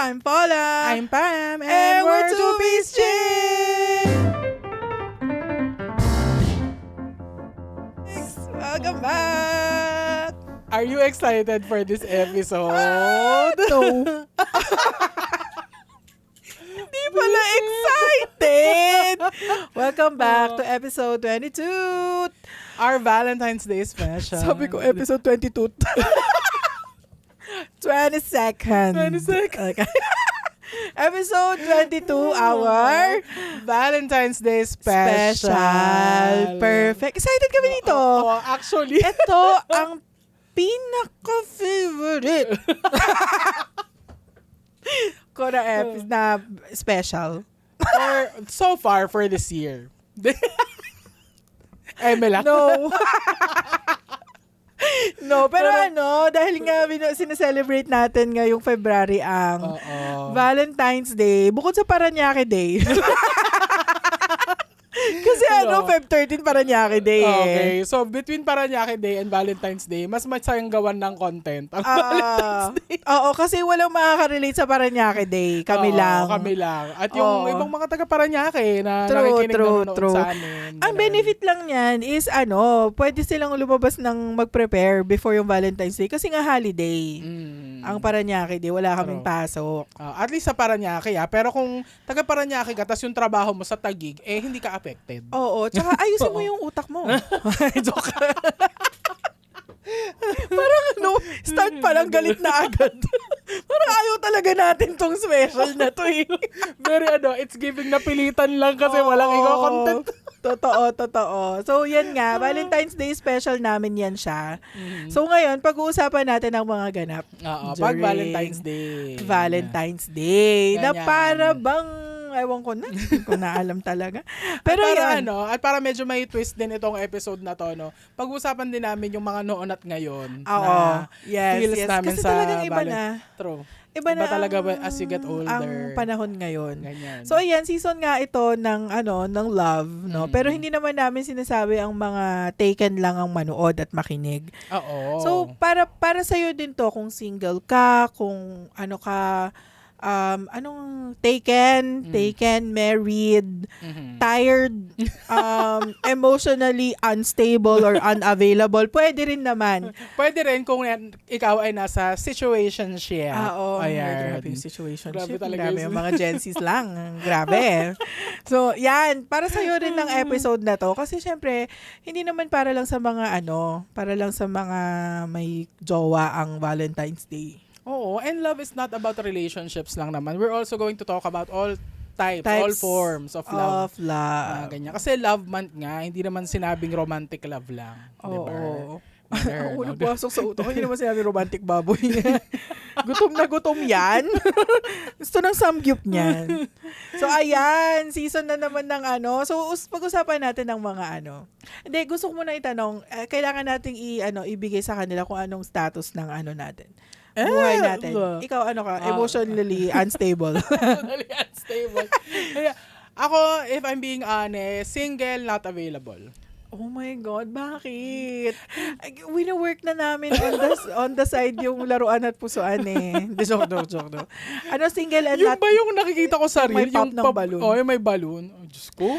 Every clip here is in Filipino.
I'm Paula. I'm Pam. And we're Two Piece Chicks! Welcome back! Are you excited for this episode? No. Hindi pala excited! Welcome back to episode 22. Our Valentine's Day special. Sabi ko episode 22. 22nd. 22nd. Okay. Episode 22, our Valentine's Day special. Perfect. Excited kami dito. Oh, actually. Ito ang pinaka-favorite ko na episode na special. So far for this year. Emela. No. No, pero dahil nga sineselebrate natin ngayong February ang Valentine's Day, bukod sa Paranaque Day. Kasi Feb 13 Paranaque Day Okay, so between Paranaque Day and Valentine's Day, mas masayang gawan ng content ang Valentine's Day. Oo, kasi walang makaka-relate sa Paranaque Day. Kami lang. Kami lang. At yung ibang mga taga Paranaque na nakikinig sa amin. Ang benefit lang niyan is pwede silang lumabas ng mag-prepare before yung Valentine's Day kasi nga holiday. Ang Paranaque Day, wala kaming pasok. At least sa Paranaque, pero kung taga Paranaque ka, tas yung trabaho mo sa Taguig, hindi ka affected. Oo, tsaka ayusin mo yung utak mo. Joke. Parang start pa lang galit na agad. Parang ayaw talaga natin tong special na to eh. Very it's giving na pilitan lang kasi walang ikaw content. Totoo. So yan nga, Valentine's Day special namin yan siya. So ngayon, pag-uusapan natin ang mga ganap. Pag Valentine's Day. Valentine's Day. Na Ganyan. para bang ewan ko na. Hindi ko na alam talaga. Pero para yan. at para medyo may twist din itong episode na to, pag-usapan din namin yung mga noon at ngayon. Oo. Yes. Namin Kasi sa talagang iba na. True. Iba na talaga ang, as you get older. ang panahon ngayon. Ganyan. So ayan, season nga ito ng ng love, no. Pero hindi naman namin sinasabi ang mga taken lang ang manood at makinig. Oo. So para sa iyo din to kung single ka, kung anong taken, married, tired, emotionally unstable or unavailable, pwede rin naman. Pwede rin kung ikaw ay nasa situationship. Oo. Ayan. Grabe yung situationship. Grabe talaga Grabe yung mga Gen Zs lang. Grabe. So, yan. Para sa'yo rin ng episode na to. Kasi syempre, hindi naman para lang sa mga para lang sa mga may jowa ang Valentine's Day. Oo, and love is not about relationships lang naman. We're also going to talk about all types all forms of love. Ganyan. Kasi love month nga, hindi naman sinabing romantic love lang. Oo. Diba? Ako nagpasok sa utak. Hindi naman sinabi romantic baboy. Gutom na gutom yan. Gusto ng samgyup niyan. So, ayan. Season na naman ng So, pag-usapan natin ng mga Hindi, gusto ko muna itanong, kailangan nating ibigay sa kanila kung anong status ng natin. Buhay natin. Ikaw emotionally unstable. Emotionally unstable. Ako, if I'm being honest, single, not available. Oh my God, bakit? Wino-work na namin on the side yung laruan at pusuan eh. Joke. Single and yung ba yung nakikita ko sa reel? May pop ng balloon. Yung may balloon. Oh, Diyos ko.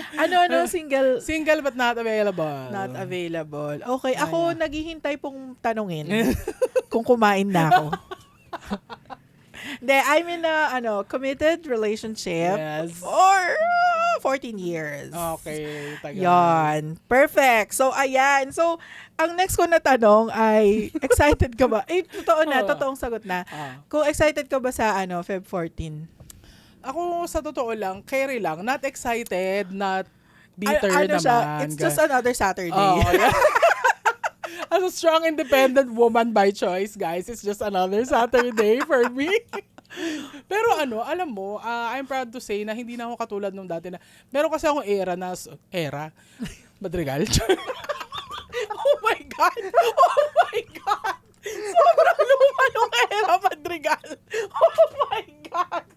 Single? Single but not available. Not available. Okay, ako naghihintay pong tanungin kung kumain na ako. Hindi, I'm in a committed relationship for 14 years. Okay, tagal. Yan. Perfect. So, ayan. So, ang next ko na tanong ay, excited ka ba? Totoong sagot na. Kung excited ka ba sa Feb 14? Ako, sa totoo lang, carry lang. Not excited, not bitter naman. It's just another Saturday. As a strong, independent woman by choice, guys, it's just another Saturday for me. Pero alam mo, I'm proud to say na hindi na ako katulad nung dati na, meron kasi akong era. Madrigal? Oh my God! Sobrang luma nung era, Madrigal! Oh my God!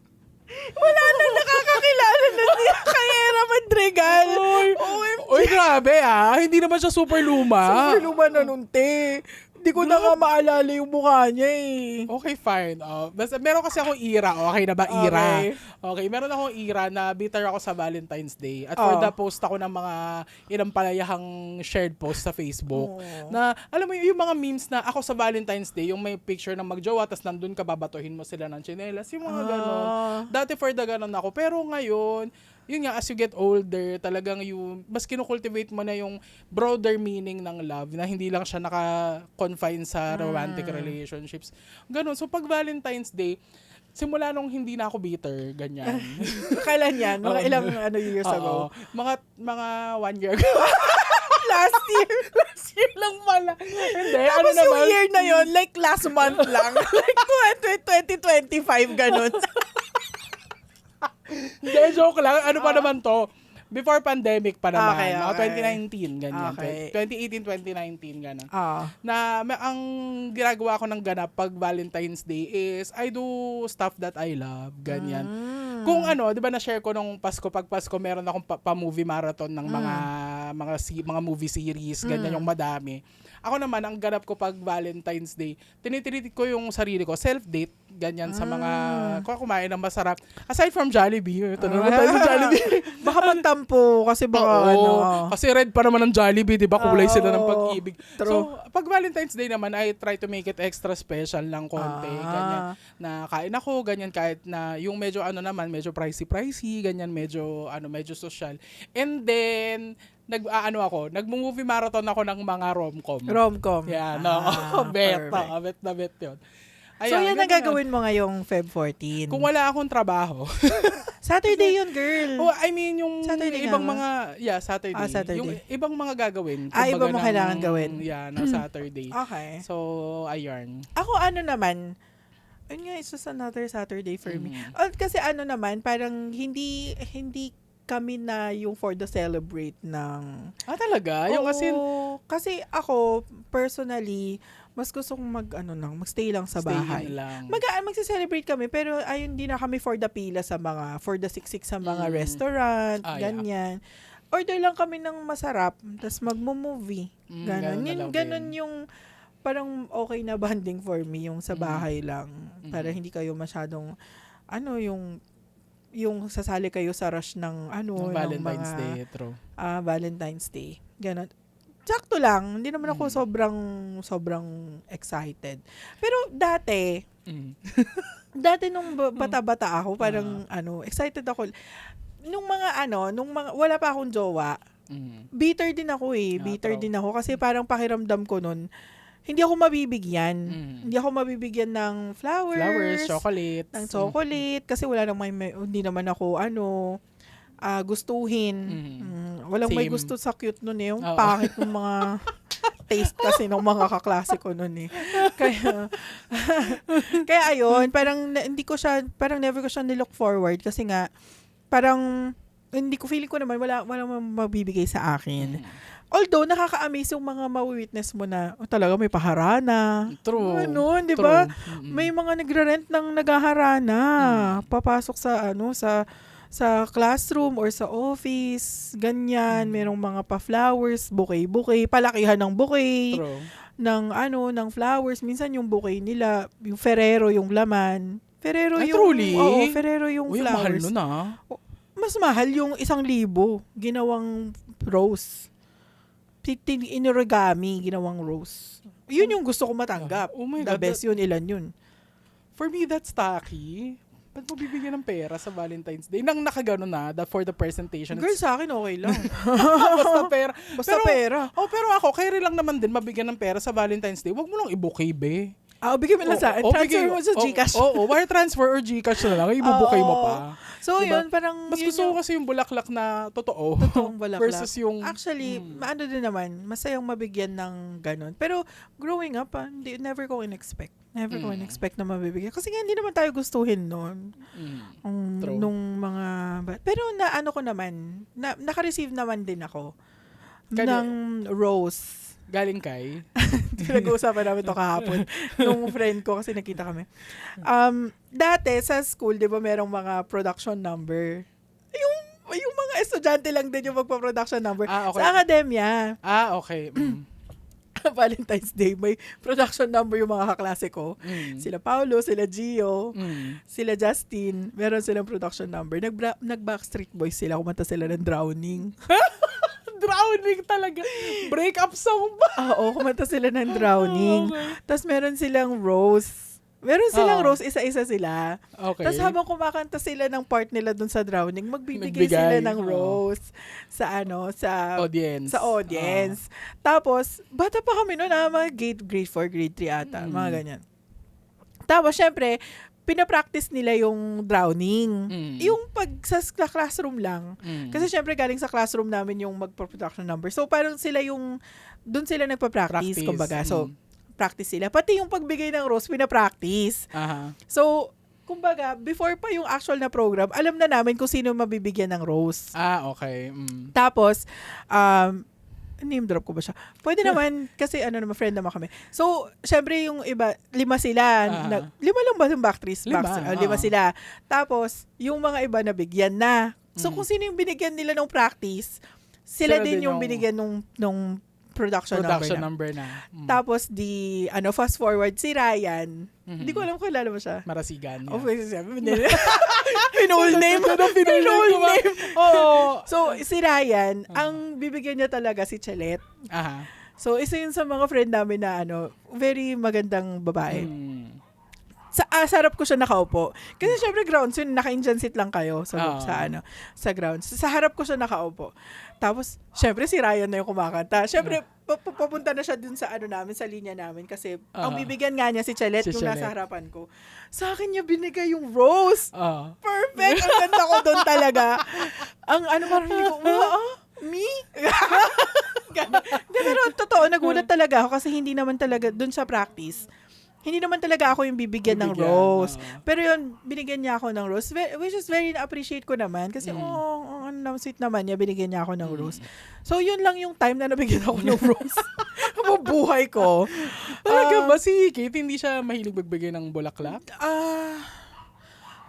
Wala na nakakakilala na niya kay Era Madrigal. Oy, grabe Hindi naman siya super luma. Super luma na nun, te. Hindi ko na nga maalala yung mukha niya eh. Okay, fine. Basta meron kasi akong era. Okay na ba? Era. Okay. Okay, meron akong era na bitter ako sa Valentine's Day. At for the post ako ng mga inampalayahang shared post sa Facebook. Na, alam mo yung mga memes na ako sa Valentine's Day, yung may picture ng magjowa, tas nandun ka, babatuhin mo sila ng tsinelas. Yung mga ganon. Dati for the ganon ako. Pero ngayon, yun nga, as you get older, talagang yung, mas kinukultivate mo na yung broader meaning ng love, na hindi lang siya naka-confine sa romantic relationships. Ganon. So, pag Valentine's Day, simula nung hindi na ako bitter, ganyan. Kailan yan? Mga ilang years Oo. ago? Mga 1 year ago. Last year. Last year lang pala. Hindi, Tapos yung year na yun, like last month lang. Like 2025, ganun. Hindi, joke lang. Ano pa naman to? Before pandemic pa naman. Okay, Mga okay. 2019, ganyan. Okay. 2018, 2019, gano'n. Ang ginagawa ko ng ganap pag Valentine's Day is I do stuff that I love, ganyan. Kung di ba na-share ko nung Pasko, pag Pasko meron akong pa-movie marathon ng mga movie series, ganyan yung madami. Ako naman, ang ganap ko pag Valentine's Day, tinitreat ko yung sarili ko, self-date, ganyan sa mga kumain ng masarap. Aside from Jollibee, ito na naman tayo sa Jollibee. Baka magtampo kasi baka Kasi red pa naman ang Jollibee, di ba? Kulay sila ng pag-ibig. True. So, pag Valentine's Day naman, I try to make it extra special ng konti. Ganyan. Na kain ako, ganyan, kahit na yung medyo medyo pricey, ganyan, medyo social. And then, nag-movie marathon ako ng mga rom-com. Rom-com. Yan, bet na bet yun. So, yan ang gagawin mo ngayong Feb 14. Kung wala akong trabaho. Saturday yun, girl. I mean, yung Saturday ibang nga mga, Saturday. Saturday. Yung ibang mga gagawin. Iba mo kailangan gawin. Na Saturday. Okay. So, ayun. Ako naman, yun nga, it's just another Saturday for me. Kasi naman, parang hindi kami na yung for the celebrate ng... Talaga? Yung kasi ako, personally, mas gusto kong magstay lang sa bahay. Magse-celebrate kami, pero ayun, di na kami for the pila for the siksik sa mga restaurant, ganyan. Yeah. Order lang kami ng masarap, tapos magmo-movie. Ganon yung parang okay na bonding for me, yung sa bahay lang. Para hindi kayo masyadong, yung sasali kayo sa rush ng Valentine's Day, true. Valentine's Day. Ganon. Sakto lang. Hindi naman ako sobrang excited. Pero dati nung bata-bata ako, parang excited ako. Nung wala pa akong jowa, bitter din ako eh. Bitter din ako kasi parang pakiramdam ko nun, hindi ako mabibigyan. Hindi ako mabibigyan ng flowers, chocolate. Ng chocolate kasi hindi naman ako gustuhin. Walang may gusto sa cute nun eh. Yung pangit ng mga taste kasi ng mga kaklase ko nun eh. Kaya ayun, parang never ko siya nilook forward kasi nga, parang feeling ko naman wala mabibigay sa akin. Although, nakaka-amaze yung mga ma-witness mo na, talaga may paharana. True. Di ba? May mga nagre-rent ng naghaharana. Papasok sa classroom or sa office. Ganyan. Merong mga pa-flowers, bouquet. Palakihan ng bouquet. True. Ng flowers. Minsan yung bouquet nila, yung Ferrero yung laman. Ferrero truly? Oo, Ferrero yung flowers. Mahal nun Mas mahal yung 1,000 ginawang rose. Inorigami, ginawang rose. Yun yung gusto ko matanggap. Oh my The God, best yun, ilan yun. For me, that's tacky. Ba't mo bibigyan ng pera sa Valentine's Day? Nang nakagano na, for the presentation. Girl, sa akin okay lang. Basta pera. Pera. Pero ako, kaya lang naman din mabigyan ng pera sa Valentine's Day. Huwag mo lang i-bouquet, be. Bigyan mo lang sa akin. Transfer mo sa Gcash. Wire transfer or Gcash na lang. I-bouquet mo pa. So, diba? yun, parang... Mas gusto ko kasi yung bulaklak na totoo. Totoong bulaklak. Versus yung... Actually, din naman, masayang mabigyan ng ganon. Pero, growing up, never ko in-expect. Never ko in-expect na mabibigyan. Kasi nga, hindi naman tayo gustuhin noon. Nung mga... Pero, ko naman, naka-receive naman din ako ng rose. Galing kay? Pinag-uusapan namin ito kahapon. Nung friend ko, kasi nakita kami. Dati, sa school, di ba, merong mga production number. Yung mga estudyante lang din yung magpa-production number. Okay. Sa akademya. Okay. Valentine's Day, may production number yung mga kaklase ko. Sila Paulo, sila Gio, sila Justin, meron silang production number. Nag-Backstreet Boys sila, kumanta sila ng Drowning. Drowning talaga. Break-up song ba? Oo, kumanta sila ng Drowning. Okay. Tapos meron silang Rose. Meron silang Rose, isa-isa sila. Okay. Tapos habang kumakanta sila ng part nila dun sa Drowning, magbibigay Magbigay. sila ng Rose sa Audience. Sa audience. Tapos, bata pa kami noon, mga grade 4, grade 3 ata, mga ganyan. Tapos, syempre, pinapractice nila yung Drowning. Yung pag sa classroom lang. Kasi syempre, galing sa classroom namin yung magpo-production number. So, parang sila dun sila nagpa-practice, kumbaga. So, practice sila. Pati yung pagbigay ng rose, pina-practice. Aha. So, kumbaga, before pa yung actual na program, alam na namin kung sino mabibigyan ng rose. Okay. Tapos, name drop ko ba siya? Pwede naman, kasi friend naman kami. So, syempre yung iba, 5 sila. 5 lang ba yung backtrace? 5 sila. Tapos, yung mga iba nabigyan na. So, kung sino yung binigyan nila ng practice, sila din yung binigyan nung production number na. Tapos fast forward si Ryan. Hindi ko alam kung kilala mo siya. Marasigan. Yeah. Pinul name. Oh. So si Ryan, ang bibigyan niya talaga si Chalet. Aha. So isa yun sa mga friend namin na very magandang babae. Sa harap ko siya nakaupo. Kasi syempre grounds yun, naka-engine seat lang kayo sa grounds. Sa harap ko siya nakaupo. Tapos, syempre si Ryan na yung kumakanta. Syempre, papunta na siya dun sa namin, sa linya namin. Kasi, ang bibigyan nga niya si Chalet nung nasa harapan ko. Sa akin niya binigay yung rose. Perfect! Ang ganda ko dun talaga. Marinig ko, me? Pero totoo, nagulat talaga ako kasi hindi naman talaga dun sa practice. Hindi naman talaga ako yung bibigyan ng rose. Pero yun, binigyan niya ako ng rose. Which is very na-appreciate ko naman. Kasi, sweet naman niya, binigyan niya ako ng rose. So, yun lang yung time na nabigyan ako ng rose. Buhay ko. Talaga ba si Kate, hindi siya mahilig magbigay ng bulaklak?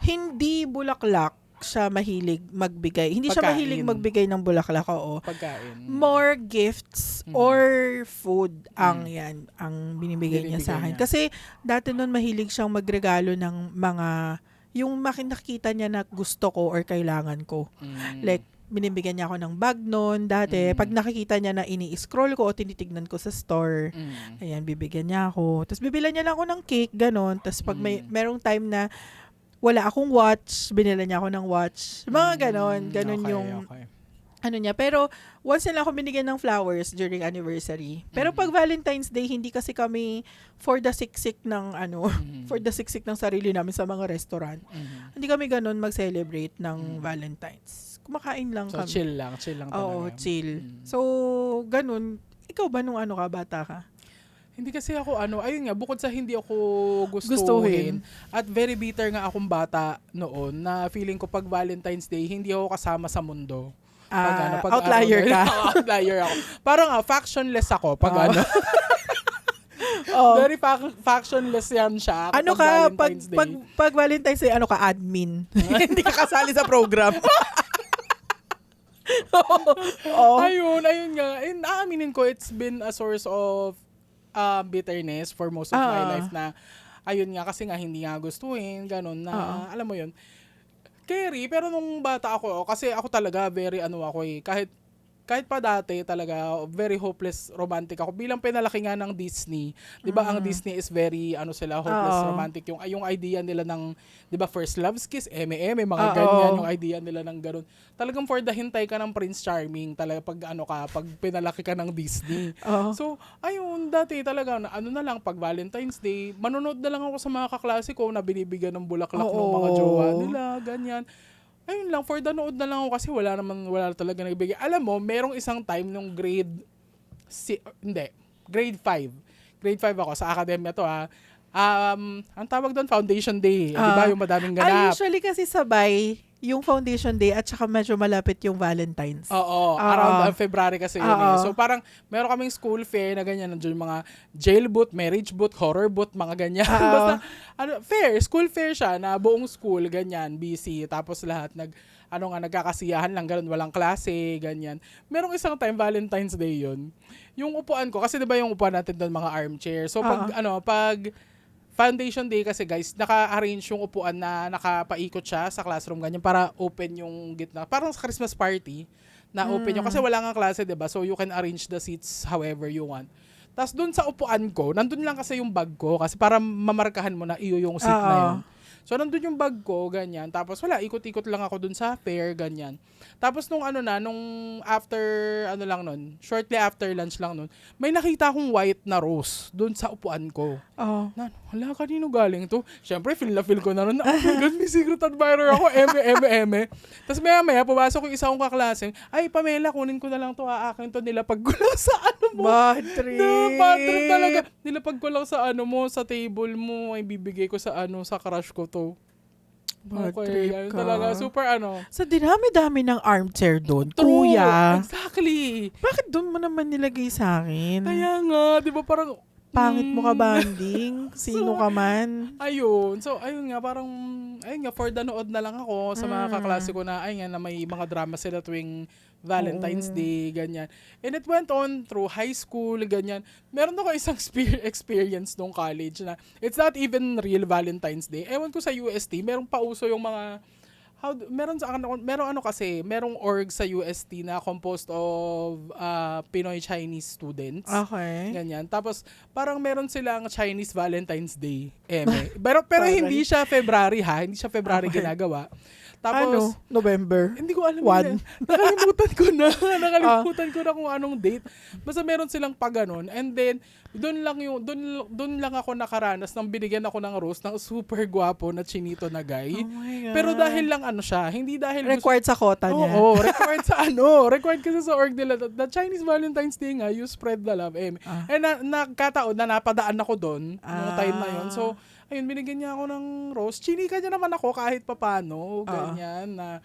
Hindi bulaklak siya mahilig magbigay. Hindi siya mahilig magbigay ng bulaklak, oo. Pagkain. More gifts or food ang binibigay niya sa akin. Kasi dati noon mahilig siyang magregalo ng mga yung nakita niya na gusto ko or kailangan ko. Like binibigyan niya ako ng bag noon dati. Pag nakikita niya na ini-scroll ko o tinitignan ko sa store, ayan, bibigyan niya ako. Tapos bibilan niya lang ako ng cake, ganon. Tapos pag merong time na wala akong watch, binila niya ako ng watch. Mga ganon. Ganon yung niya. Pero once na lang ako binigyan ng flowers during anniversary. Pero pag Valentine's Day, hindi kasi kami for the siksik ng for the siksik ng sarili namin sa mga restaurant. Hindi kami ganon mag-celebrate ng Valentine's. Kumakain lang so, kami. Chill lang talaga. Oo, chill. So, ganon. Ikaw ba nung bata ka? Hindi kasi ako ayun nga, bukod sa hindi ako gustuhin, at very bitter nga akong bata noon na feeling ko pag Valentine's Day, hindi ako kasama sa mundo. Pag outlier ka. Outlier ako. Parang factionless ako pag Very factionless yan siya. Pag Valentine's Day, admin. Hindi ka kasali sa program. Ayun nga. And aaminin ko, it's been a source of bitterness for most of my life na ayun nga kasi nga hindi nga gustuhin ganun na alam mo yun carry. Pero nung bata ako kasi ako talaga very kahit pa dati talaga very hopeless romantic ako bilang pinalaki nga ng Disney. 'Di ba ang Disney is very sila hopeless romantic yung idea nila ng 'di ba first love's kiss, eme mga ganyan yung idea nila ng ganun. Talagang for the hintay ka ng Prince Charming talaga pag pinalaki ka ng Disney. So ayun dati talaga na lang pag Valentine's Day manonood na lang ako sa mga kaklase ko na binibigyan ng bulaklak ng mga jowa nila ganyan. Ayun lang, for the nood na lang ako kasi wala talaga nagbigay. Alam mo, merong isang time nung grade 5. Grade 5 ako sa academia to ang tawag doon, Foundation Day. Di ba yung madaming ganap? Usually kasi sabay yung foundation day at saka medyo malapit yung Valentine's. Oo, around February kasi yun eh. So parang meron kaming school fair na ganyan, nandiyan yung mga jail boot, marriage boot, horror boot, mga ganyan. Basta fair, school fair siya na buong school ganyan, busy. Tapos lahat nagkakasiyahan lang, ganun, walang klase, ganyan. Merong isang time, Valentine's Day yun. Yung upuan ko, kasi diba yung upuan natin doon, mga armchair. So pag Foundation Day kasi guys, naka-arrange yung upuan na nakapaikot siya sa classroom, ganyan, para open yung gitna. Parang sa Christmas party, na open yung, kasi wala nga klase, diba? So you can arrange the seats however you want. Tapos doon sa upuan ko, nandun lang kasi yung bag ko, kasi para mamarkahan mo na iyo yung seat na yun. So, nandun yung bag ko, ganyan. Tapos, wala, ikot-ikot lang ako dun sa fair, ganyan. Tapos, nung after, shortly after lunch lang nun, may nakita akong white na rose dun sa upuan ko. Hala, kanino galing to? Siyempre, feel ko na nun, oh my God, may secret admirer ako, eme. Tapos, maya, pumasok yung isa kong kaklase, ay, Pamela, kunin ko na lang to, aakin to, nilapag ko lang sa mo. Bad trip. Bad trip talaga. Nilapag ko lang sa sa table mo, ay bibigay ko sa sa crush ko to. Bad trip ka. Talaga, super Sa dinami-dami ng armchair doon, True, kuya. exactly. Bakit doon mo naman nilagay sa akin? Kaya nga, di ba parang, Pangit mo ka banding? Sino ka man? ayun. So, ayun nga, for the nood na lang ako sa mga kaklase ko na, na may mga drama sila tuwing Valentine's Day, ganyan. And it went on through high school, ganyan. Meron ako isang experience nung college na it's not even real Valentine's Day. Ewan ko sa UST, merong pauso yung mga merong org sa UST na composed of Pinoy Chinese students. Okay. Ganyan. Tapos parang meron silang Chinese Valentine's Day. Pero hindi siya February ha, hindi siya February ginagawa. Tapos November. Hindi ko alam. 1. Nakalimutan ko na kung anong date. Basta meron silang paganon. And then doon lang ako nakaranas nang binigyan ako ng rose ng super gwapo na chinito na guy. Oh my God. Pero dahil lang siya, hindi dahil required sa kota niya. Oo, required sa required kasi sa org nila. The Chinese Valentine's Day nga, you spread the love. And nagkataon na napadaan ako doon noong time na yon. So, ayun, binigyan niya ako ng rose. Chinika niya naman ako kahit papano. Ganyan na,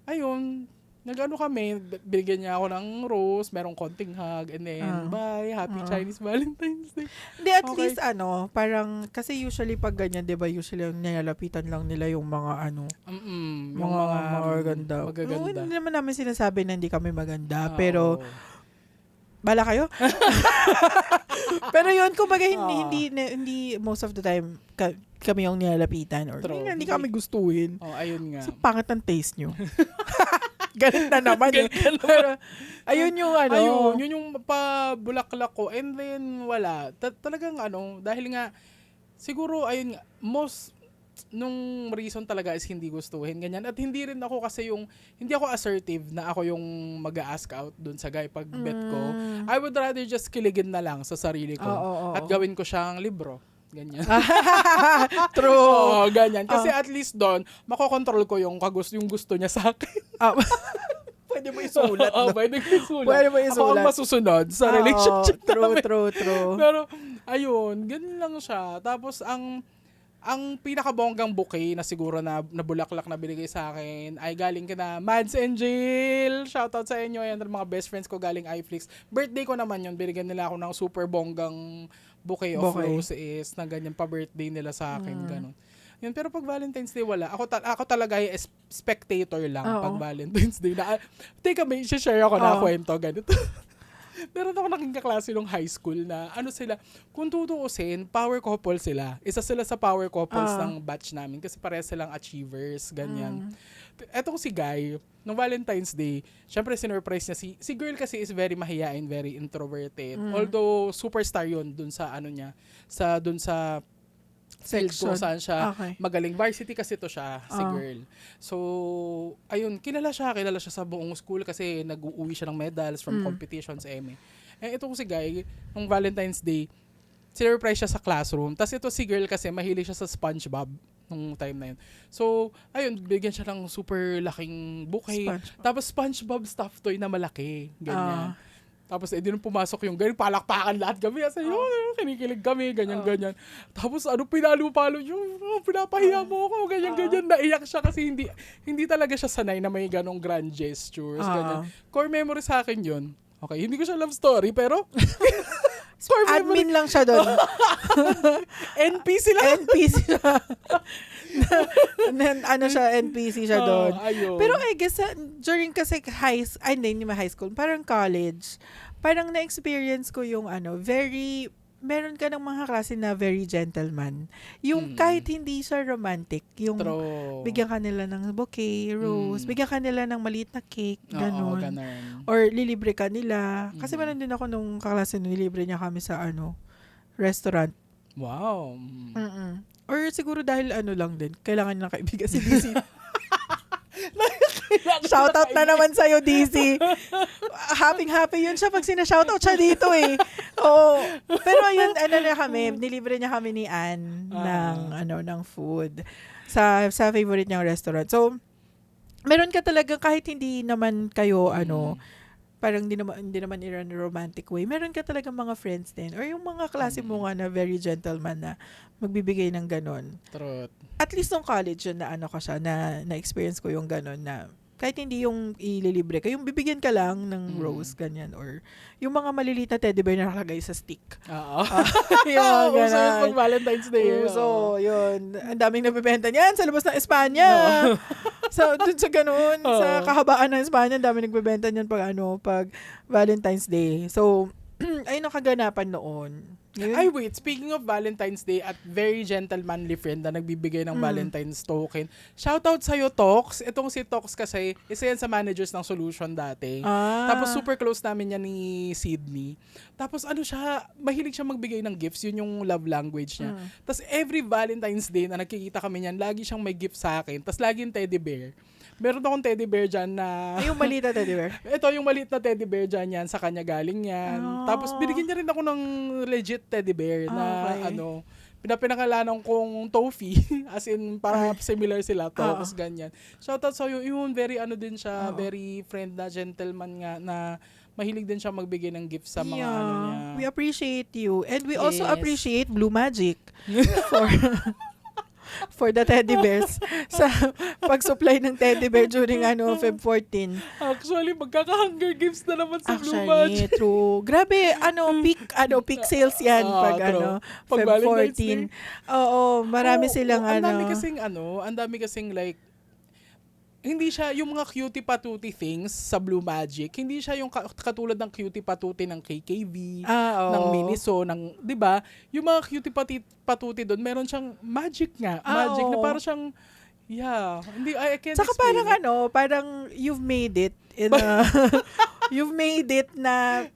ayun, kami, binigyan niya ako ng rose, merong konting hug, and then, bye, happy Chinese Valentine's Day. Hindi, at least, parang, kasi usually pag ganyan, di ba, usually nilalapitan lang nila yung mga, mga magaganda. Hindi naman namin sinasabi na hindi kami maganda, pero, bala kayo? Pero yun, kumbaga hindi most of the time kami yung nilalapitan or hindi kami gustuhin. Ayun nga. So, pangit ang taste nyo. Ganit na naman eh. Pero, ayun yung yun yung pabulaklak ko. And then, wala. Talagang dahil nga, siguro, ayun nga, nung reason talaga is hindi gustuhin, ganyan. At hindi rin ako kasi hindi ako assertive na ako yung mag-a-ask out dun sa guy pag bet ko. I would rather just kiligin na lang sa sarili ko at gawin ko siyang libro. Ganyan. True. Ganyan. Kasi at least doon, makokontrol ko yung gusto niya sa akin. Pwede mo isulat. Pwede mo isulat. Ako ang masusunod sa relationship namin. True. Pero, ayun, ganun lang siya. Tapos, ang pinakabonggang bouquet na siguro na bulaklak na binigay sa akin ay galing kina Mads and Jill. Shoutout sa inyo. Yan mga best friends ko galing iFlix. Birthday ko naman yun. Binigyan nila ako ng super bonggang bouquet of roses na ganyan pa birthday nila sa akin. Ganun. Yun, pero pag Valentine's Day, wala. Ako talaga ay spectator lang pag Valentine's Day. Teka, may share ako na kwento. Ganito. Meron ako naging kaklase nung high school na sila, kung tutuusin, power couple sila. Isa sila sa power couples ng batch namin kasi pareha silang achievers, ganyan. Etong si Guy, nung Valentine's Day, syempre sinurprise niya si girl kasi is very mahiyain, very introverted. Although superstar yun dun sa dun sa field ko saan siya magaling. Varsity kasi to siya, si girl. So, ayun, kilala siya sa buong school kasi nag-uuwi siya ng medals from competitions, itong si Guy, nung Valentine's Day, sinurprise siya sa classroom. Tapos ito si girl kasi mahilig siya sa SpongeBob nung time na yun. So, ayun, bigyan siya ng super laking bouquet. Tapos SpongeBob stuffed toy na malaki. Ganyan. Tapos di nung pumasok yung ganyan, palakpakan lahat kami. Kasi kinikilig kami, ganyan. Tapos pinalo-palo yung pinapahiya mo ako, ganyan. Naiyak siya kasi hindi talaga siya sanay na may ganong grand gestures, ganyan. Core memory sa akin yun. Okay, hindi ko siya love story, pero admin lang siya doon. NPC lang. NPC siya. NPC siya doon. Pero I guess, during kasi hindi high school, parang college, parang na-experience ko yung meron ka ng mga klase na very gentleman. Yung kahit hindi siya romantic, yung bigyan ka nila ng bouquet, rose, bigyan ka nila ng maliit na cake, ganun. Or lilibre ka nila. Kasi meron din ako nung kaklase na nilibre niya kami sa restaurant. Wow. Or siguro dahil lang din, kailangan niya ng kaibigan si DC. Shoutout na naman sa'yo, DC. Happy yun siya pag sinashoutout siya dito eh. Oo. Pero yun, nilibre niya kami ni Ann ng food sa favorite niyang restaurant. So, meron ka talaga kahit hindi naman kayo parang hindi naman in a romantic way. Meron ka talaga mga friends din or yung mga klase mo nga na very gentleman na magbibigay ng ganon. Truth. At least nung college yun na experience ko yung ganon na kahit hindi yung ililibre ka, yung bibigyan ka lang ng rose, ganyan, or yung mga maliliit na teddy bear na nakalagay sa stick. Oo. Yung Uso yun pag Valentine's Day. So, yun. Ang daming nagbibenta niyan sa labas ng Espanya. So, dun sa ganun, sa kahabaan ng Espanya, ang daming nagbibenta niyan pag Valentine's Day. So, ayun ang kaganapan noon. Yun. Ay, wait. Speaking of Valentine's Day at very gentlemanly friend na nagbibigay ng Valentine's token, shoutout sa'yo, Tox. Itong si Tox kasi, isa yan sa managers ng Solution dati. Tapos super close namin yan ni Sydney. Tapos mahilig siya magbigay ng gifts. Yun yung love language niya. Tapos every Valentine's Day na nakikita kami niyan, lagi siyang may gift sa akin. Tapos lagi yung teddy bear. Meron akong teddy bear dyan na... Yung maliit na teddy bear? Ito, yung maliit na teddy bear dyan yan. Sa kanya galing yan. Tapos binigyan niya rin ako ng legit teddy bear na pinapinangalanan kong Tofi. As in, para similar sila. Tapos ganyan. Shoutout sa'yo. Yun, very din siya. Very friend na gentleman nga na mahilig din siya magbigay ng gifts sa mga niya. We appreciate you. And we also appreciate Blue Magic for the teddy bears sa pag-supply ng teddy bear during Feb 14. Actually, magkaka-Hunger Games na naman sa Blue Magic. True. Grabe, peak sales yan Feb 14. Oo, marami silang ang dami kasing like hindi siya yung mga cutie patuti things sa Blue Magic. Hindi siya yung katulad ng cutie patuti ng KKV, ng Miniso, ng 'di ba? Yung mga cutie patuti doon, meron siyang magic nga. Magic na parang siyang hindi I can't Saka explain. Parang you've made it you've made it na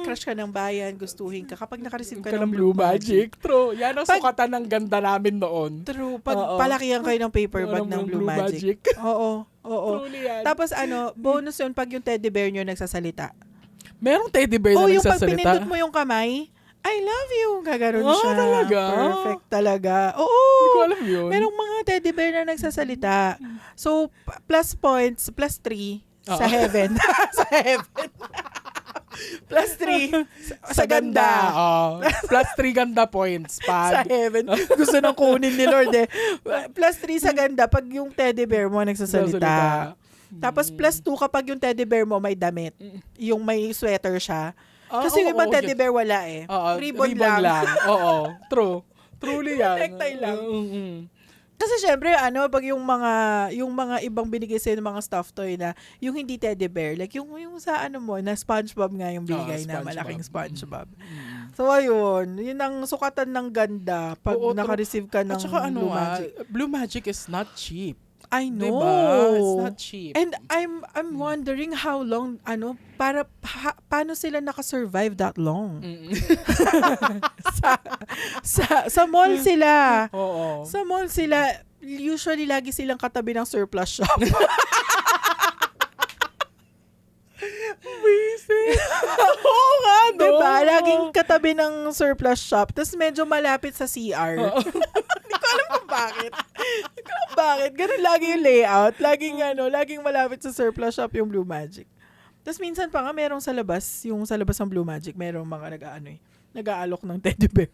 crush ka ng bayan, gustuhin ka kapag naka-receive ka ng Blue Magic. True. Yan ang sukatan ng ganda namin noon. True. Pag palakihan kayo ng paper bag ng Blue Magic. Oo. Truly yan. Tapos bonus yun pag yung teddy bear nyo nagsasalita. Merong teddy bear na yung nagsasalita? pag pinindot mo yung kamay, I love you. Gagaroon siya. Talaga? Perfect talaga. Oo. Hindi ko alam yun. Merong mga teddy bear na nagsasalita. So, plus points, plus 3 sa heaven. Sa heaven. Plus 3 sa ganda. Plus 3 ganda points. Sa heaven. Gusto nang kunin ni Lord eh. Plus 3 sa ganda pag yung teddy bear mo nagsasalita. Tapos plus 2 kapag yung teddy bear mo may damit. Yung may sweater siya. Kasi yung ibang teddy bear wala eh. Ribbon lang. Oo. True. Truly yan. Necktie lang. Kasi syempre, pag yung mga ibang binigay sa'yo ng mga stuffed toy na, yung hindi teddy bear, like yung sa na SpongeBob nga yung binigay na malaking SpongeBob. So, ayun. Yun ang sukatan ng ganda pag naka-receive ka ng Blue Magic. Blue Magic is not cheap. I know. Diba? It's not cheap. And I'm wondering how long, paano sila naka-survive that long? sa mall sila. Oo. Sa mall sila, usually lagi silang katabi ng surplus shop. Amazing. Oo nga, no? Diba? Laging katabi ng surplus shop. Tapos medyo malapit sa CR. Hindi ko alam kung bakit. Bakit? Ganun lagi yung layout. Laging malapit sa surplus shop yung Blue Magic. Tapos minsan pa nga, merong sa labas ng Blue Magic, merong mga nag-aalok ng teddy bear.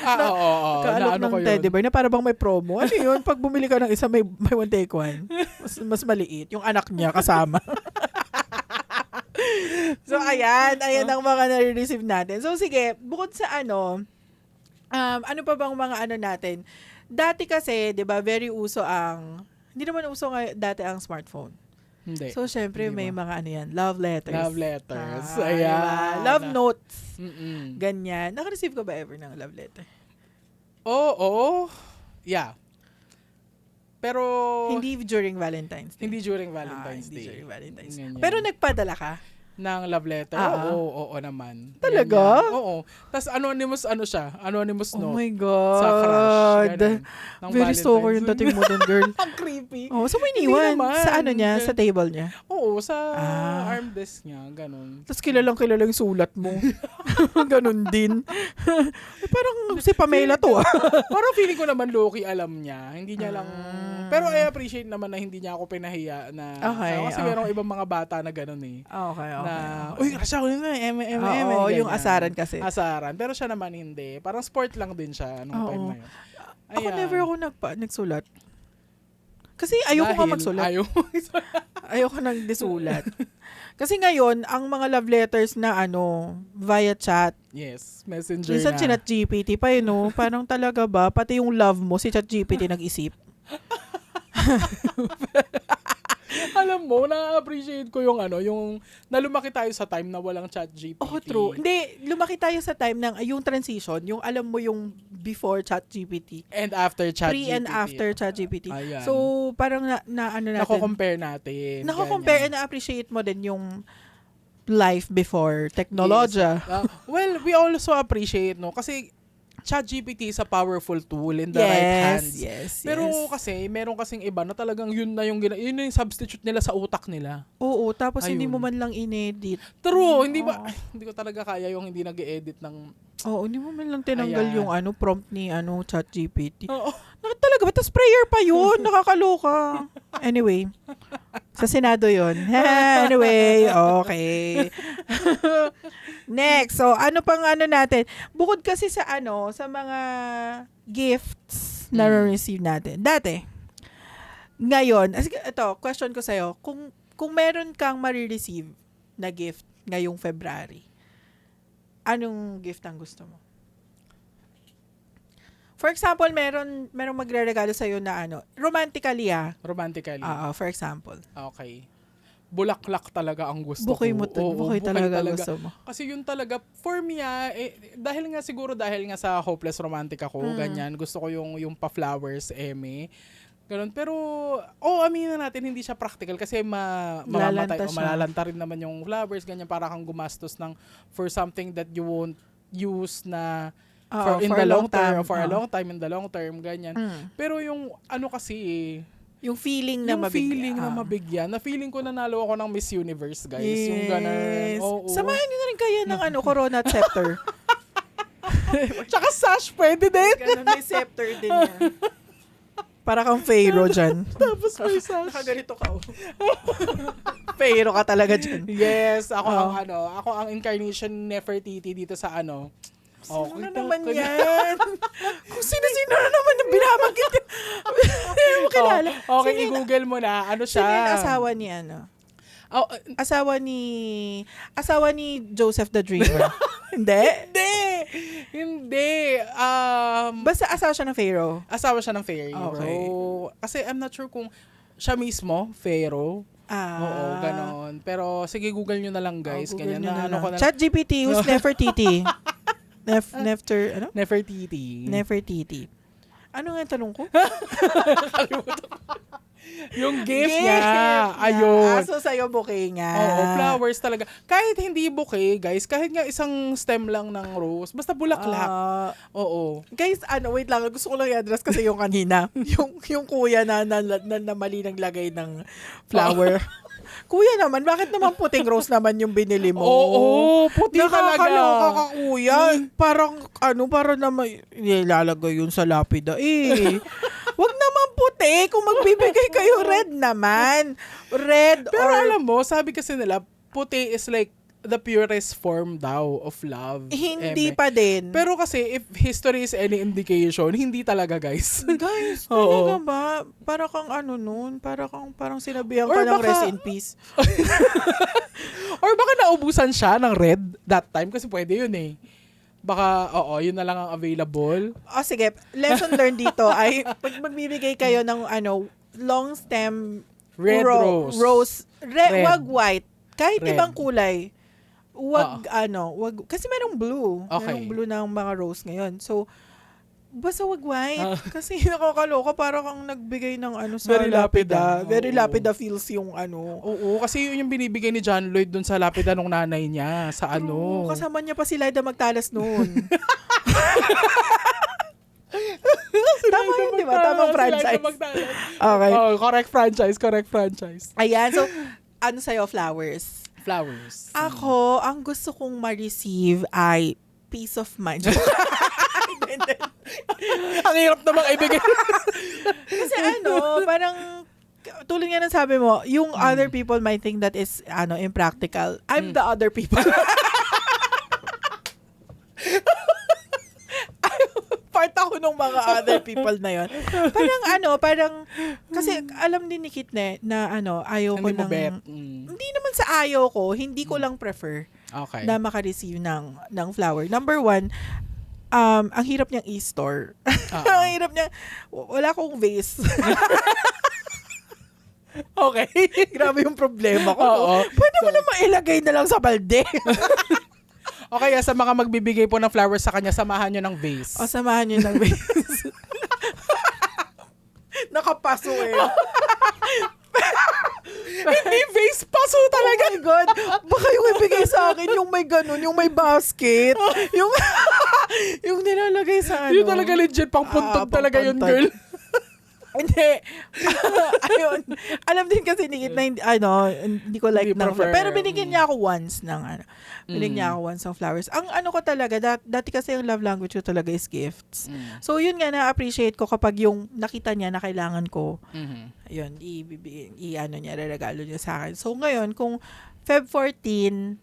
Oo. Nag-aalok ng teddy bear na para bang may promo. Ano yun? Pag bumili ka ng isa, may one take one. Mas maliit. Yung anak niya kasama. So, ayan ang mga na-receive natin. So, sige, bukod sa ano pa bang mga natin? Dati kasi, di ba, very uso hindi naman uso dati ang smartphone. Hindi. So, syempre, may mga yan, love letters. Love letters. Ayan. Ayan. Love notes. Mm-mm. Ganyan. Naka-receive ka ba ever ng love letter? Oo. Yeah. Pero Hindi during Valentine's Day. hindi during Valentine's Hindi Day. during Valentine's Day. Ganyan. Pero nagpadala ka? Ng love letter? Oo naman. Talaga? Ganyan. Oo. Tapos anonymous siya. Anonymous Oh note. my God. Sa crush. Ganun. Ng Very stalker yung Valentine's. dating mo dun, girl. Ang creepy. Oh, so may Hindi iniwan naman. sa niya, sa table niya. Oo, sa Ah. arm desk niya. Ganun. Tapos kilala yung sulat mo. Ganon din. Parang si Pamela to Parang feeling ko naman low-key alam niya. Hindi niya lang. Pero I appreciate naman na hindi niya ako pinahiya na. Okay, Kasi merong ibang mga bata na ganun eh. Okay. Na, uy, crush ako nila, Oo, yung asaran kasi. Asaran. Pero siya naman hindi. Parang sport lang din siya nung time na yun. Ako Ayan. never ako nagsulat. Kasi ayoko nga magsulat. Ayoko nang disulat. Kasi ngayon, ang mga love letters na via chat, Yes, messenger minsan na. chat GPT pa parang talaga ba, pati yung love mo, si chat GPT nag-isip. Alam mo, na-appreciate ko yung na lumaki tayo sa time na walang chat GPT. Oh, true. Hindi, lumaki tayo sa time ng yung transition, yung alam mo yung before chat GPT. And after chat Pre GPT. and after chat GPT. Ayan. So, parang natin. Nako-compare natin. Nako-compare and na-appreciate mo din yung life before technology. Yes. Well, we also appreciate, kasi ChatGPT is a powerful tool in the right hands. Yes. Pero kasi, meron kasing iba na talagang yun na yung substitute nila sa utak nila. Oo, tapos hindi Ayun. mo man lang inedit. True, hindi ko talaga kaya yung hindi nag-edit ng. Oo, hindi mo man lang tinanggal Ayan. yung prompt ni ChatGPT. Oo. Talaga ba? Tapos prayer pa yun. Nakakaloka. Anyway. Sa Senado yun. Anyway, okay. Next. So, ano pang natin? Bukod kasi sa sa mga gifts na receive natin. Dati. Ngayon, ito, question ko sa'yo. Kung meron kang marireceive na gift ngayong February, anong gift ang gusto mo? For example, meron magre-regalo sa'yo na romantically Romantically. for example. Okay. Bulaklak talaga ang gusto Bouquet ko. mo bouquet talaga gusto mo. Kasi yun talaga, for me dahil nga sa hopeless romantic ako, ganyan, gusto ko yung pa-flowers, ganun. Pero, aminin natin, hindi siya practical kasi mamamatay o malalanta rin naman yung flowers, ganyan, para kang gumastos for something that you won't use na for a long time in the long term, ganyan. Pero yung kasi yung feeling na mabigyan. Na feeling ko nanalo ako ng Miss Universe, guys. Yes. Yung ganun. Oo. Samahan nyo na rin kaya ng Corona at Scepter. Tsaka sash, pwede din. Ganun, may scepter din yan. Para kang Pharaoh dyan. Tapos may sash. Nakaganito ka. Pharaoh ka talaga dyan. Yes, ako ang incarnation Nefertiti dito sa Sino na naman yan? Kung sino-sino na naman yung binabagit. Hindi mo kilala. Okay, i-google mo na. Ano siya? Sino yung asawa ni Asawa ni Joseph the Dreamer. Hindi. Basta asawa siya ng Pharaoh. Asawa siya ng Pharaoh. Okay. Kasi I'm not sure kung siya mismo, Pharaoh. Oo, ganon. Pero sige, Google nyo na lang, guys. Ganyan na ko na. ChatGPT, who's Nefertiti? Nefertiti. Nefertiti. Ano nga yung tanong ko? Yung gift niya. Ayun. So, sa'yo bouquet nga. Oo, flowers talaga. Kahit hindi bouquet, guys, kahit nga isang stem lang ng rose, basta bulaklak. Oo. Guys, wait lang. Gusto ko lang i-address kasi yung kanina. yung kuya na mali ng lagay ng flower. Kuya naman, bakit naman puting rose naman yung binili mo? Oo, puti talaga. Nakakaloka ka, kuya. Parang naman, ilalagay yun sa lapida. Wag naman puti. Kung magbibigay kayo, red naman. Red Pero or... alam mo, sabi kasi nila, puti is like the purest form daw of love. Hindi Eme. pa din. Pero kasi, if history is any indication, hindi talaga, guys. Guys, Oo. talaga ba? Para kang ano nun? Parang sinabihan Or ka ng baka- rest in peace. Or baka naubusan siya ng red that time kasi pwede yun eh. Baka, yun na lang ang available. O sige, lesson learned dito ay magbibigay kayo ng long stem Red rose. Red. Wag white. Kahit Red. ibang kulay. Wag wag kasi merong blue. Okay. Merong blue ng mga rose ngayon. So basta wag white. Kasi nakakaloka, para kang nagbigay ng sa Very lapida. Very Oo. lapida feels yung Oo, kasi yun yung binibigay ni John Lloyd dun sa lapida nung nanay niya. Sa Oo, kasama niya pa si Lyda Magtalas noon. Tama yun, di ba? Tamang franchise. Okay. Oh, correct franchise. Ayan, so, ano sa'yo, flowers? Flowers. Ako, ang gusto kong ma-receive ay peace of mind. Ang hirap namang ibigay. Kasi parang, tulad nga ng sabi mo, yung other people might think that is, impractical. I'm the other people. Part ako ng mga other people na yon. Parang, kasi alam din ni Kit na ayaw ko Hindi mo ng, bet. hindi naman sa ayaw ko, hindi ko lang prefer Okay. na maka-receive ng flower. Number one, ang hirap niyang i-store. Ang hirap niya, wala akong vase. Okay. Grabe yung problema ko. Oo. Pwede mo na mailagay na lang sa balde. Okay, sa mga magbibigay po ng flowers sa kanya, samahan nyo ng vase. O, samahan niyo ng vase. Nakapaso eh. Hindi vase, paso talaga. Oh my God. Baka yung ibigay sa akin, yung may ganun, yung may basket. yung yung nilalagay sa Yun talaga legit, pang puntod talaga yun, pangpuntod. girl. Hindi. Ayun. Alam din kasi ni Kit na hindi ko like Hindi ng prefer. pero binigyan niya ako once ng binigyan niya ako once ng flowers. Ang ko talaga, dati kasi yung love language ko talaga is gifts. So yun nga, na-appreciate ko kapag yung nakita niya na kailangan ko, ayun, niya, regalo niya sa akin. So ngayon, kung Feb 14,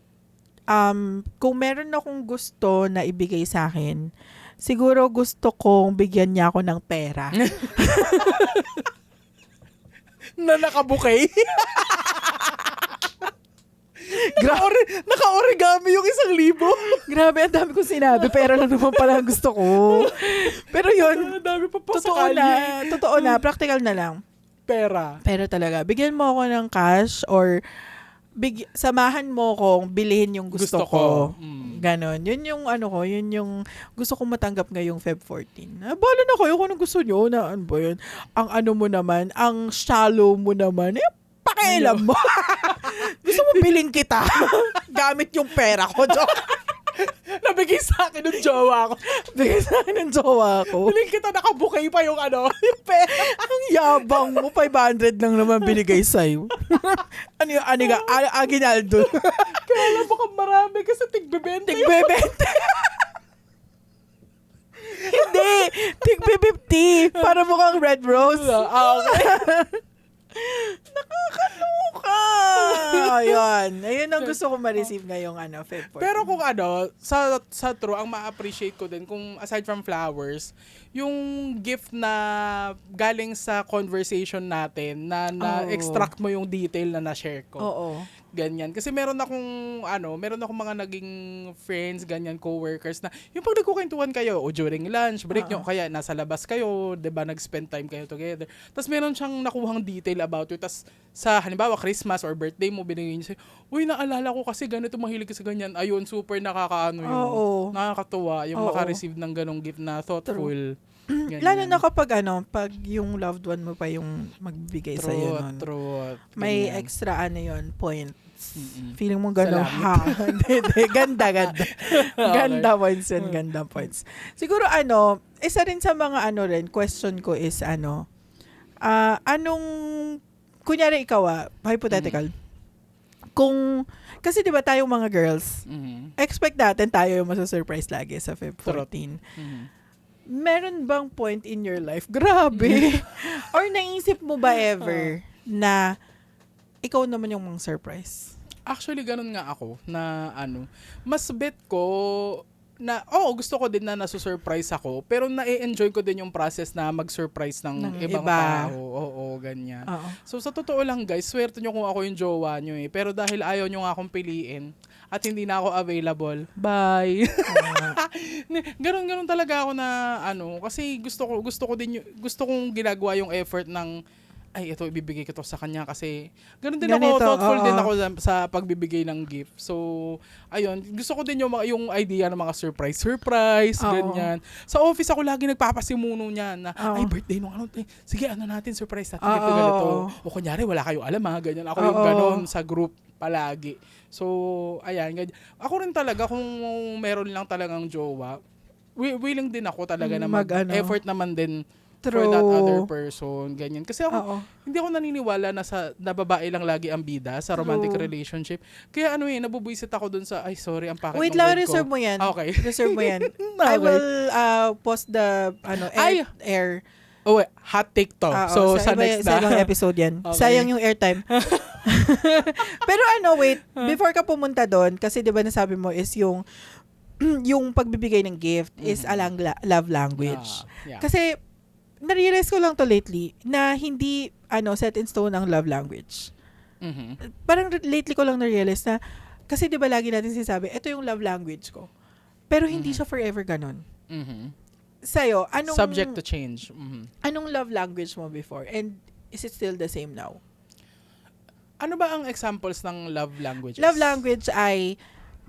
kung meron akong gusto na ibigay sa akin, siguro gusto kong bigyan niya ako ng pera. Na nakabukay. Naka-origami yung 1,000. Grabe, ang dami kong sinabi. Pera lang naman pala ang gusto ko. Pero yun, Ang dami pa totoo na, practical na lang. Pera. Pera talaga. Bigyan mo ako ng cash or samahan mo kong bilhin yung gusto ko. Ganon. Yun yung yun yung gusto kong matanggap ngayong Feb 14. Bala na kayo kung anong gusto nyo na ano ba yun. Ang mo naman, ang shallow mo naman, pakialam mo. Gusto mo biling kita. Gamit yung pera ko. Nabigay sa akin ng jowa ko. Bigay sa akin ng jowa ko. Huling kita nakabukay pa yung yung pera. Ang yabang mo, 500 lang naman binigay sa'yo. Ano yung Aguinaldo? Kaya mukhang marami kasi tigbebente. Tigbebente. Hindi. Tig-50. Para mukhang red rose. Okay. Nakakaloka. Ayun ang gusto ko ma-receive ngayong Feb 14. Pero kung sa true, ang ma-appreciate ko din, kung aside from flowers, yung gift na galing sa conversation natin, na extract mo yung detail na na-share ko. Oo. Ganyan. Kasi meron akong mga naging friends, ganyan, co-workers na, yung pag nagkukwentuhan kayo, o during lunch, break nyo, kaya nasa labas kayo, diba, nag-spend time kayo together. Tapos meron siyang nakuhang detail about you. Tapos sa, halimbawa, Christmas or birthday mo, binigay niya sa'yo, uy, naalala ko kasi ganito, mahilig ka sa ganyan. Ayun, super nakakaano yun. Oo. Nakakatuwa yung Oo. maka-receive ng ganong gift na thoughtful. Ganyan. Lalo na kapag pag yung loved one mo pa yung magbibigay sa iyo nun. True. May Ganyan. extra points. Mm-mm. Feeling mo gano'n, Ganda. Ganda points yun, ganda points. Siguro isa rin sa mga question ko is kunyari ikaw hypothetical. Kung, kasi di ba tayong mga girls, expect natin tayo yung masa-surprise lagi sa Feb 14. Meron bang point in your life? Grabe! Or naisip mo ba ever na ikaw naman yung mga surprise? Actually, ganun nga ako na mas bet ko na, gusto ko din na nasusurprise ako, pero na-enjoy ko din yung process na mag-surprise ng ibang iba. tao. Oo, ganyan. Oo. So, sa totoo lang guys, swerte nyo kung ako yung jowa nyo eh. Pero dahil ayaw nyo nga akong piliin at hindi na ako available, bye! Ganun talaga ako na, kasi gusto kong ginagawa yung effort ng, ay, ito, ibibigay ko to sa kanya kasi ganun din ako, thoughtful din ako sa pagbibigay ng gift. So, ayun, gusto ko din yung idea ng mga surprise, ganyan. Sa office ako lagi nagpapasimuno niyan na, ay, birthday nung sige, natin, surprise natin, ganito. O kunyari, wala kayong alam ganyan. Ako yung ganun sa group palagi. So, ayan, ganyan. Ako rin talaga, kung meron lang talagang jowa, willing din ako talaga na mag-effort naman din for that other person, ganyan. Kasi ako, hindi ako naniniwala na babae lang lagi ang bida sa romantic relationship. Kaya nabubuisit ako dun sa, ay sorry, ang pakit ng word ko. Wait lang, reserve mo yan. Okay. Reserve mo yan. I will post the air. Oh, wait, hot take to. So, sa next sa ibang episode yan. Okay. Sayang yung airtime. Pero wait, before ka pumunta doon, kasi di ba nasabi mo is yung pagbibigay ng gift is alang love language. Yeah. Kasi, na-realize ko lang to lately na hindi set in stone ang love language. Parang lately ko lang na-realize na kasi 'di ba lagi natin sinasabi, ito yung love language ko. Pero hindi siya forever ganun. Sa'yo, subject to change. Anong love language mo before and is it still the same now? Ano ba ang examples ng love languages? Love language ay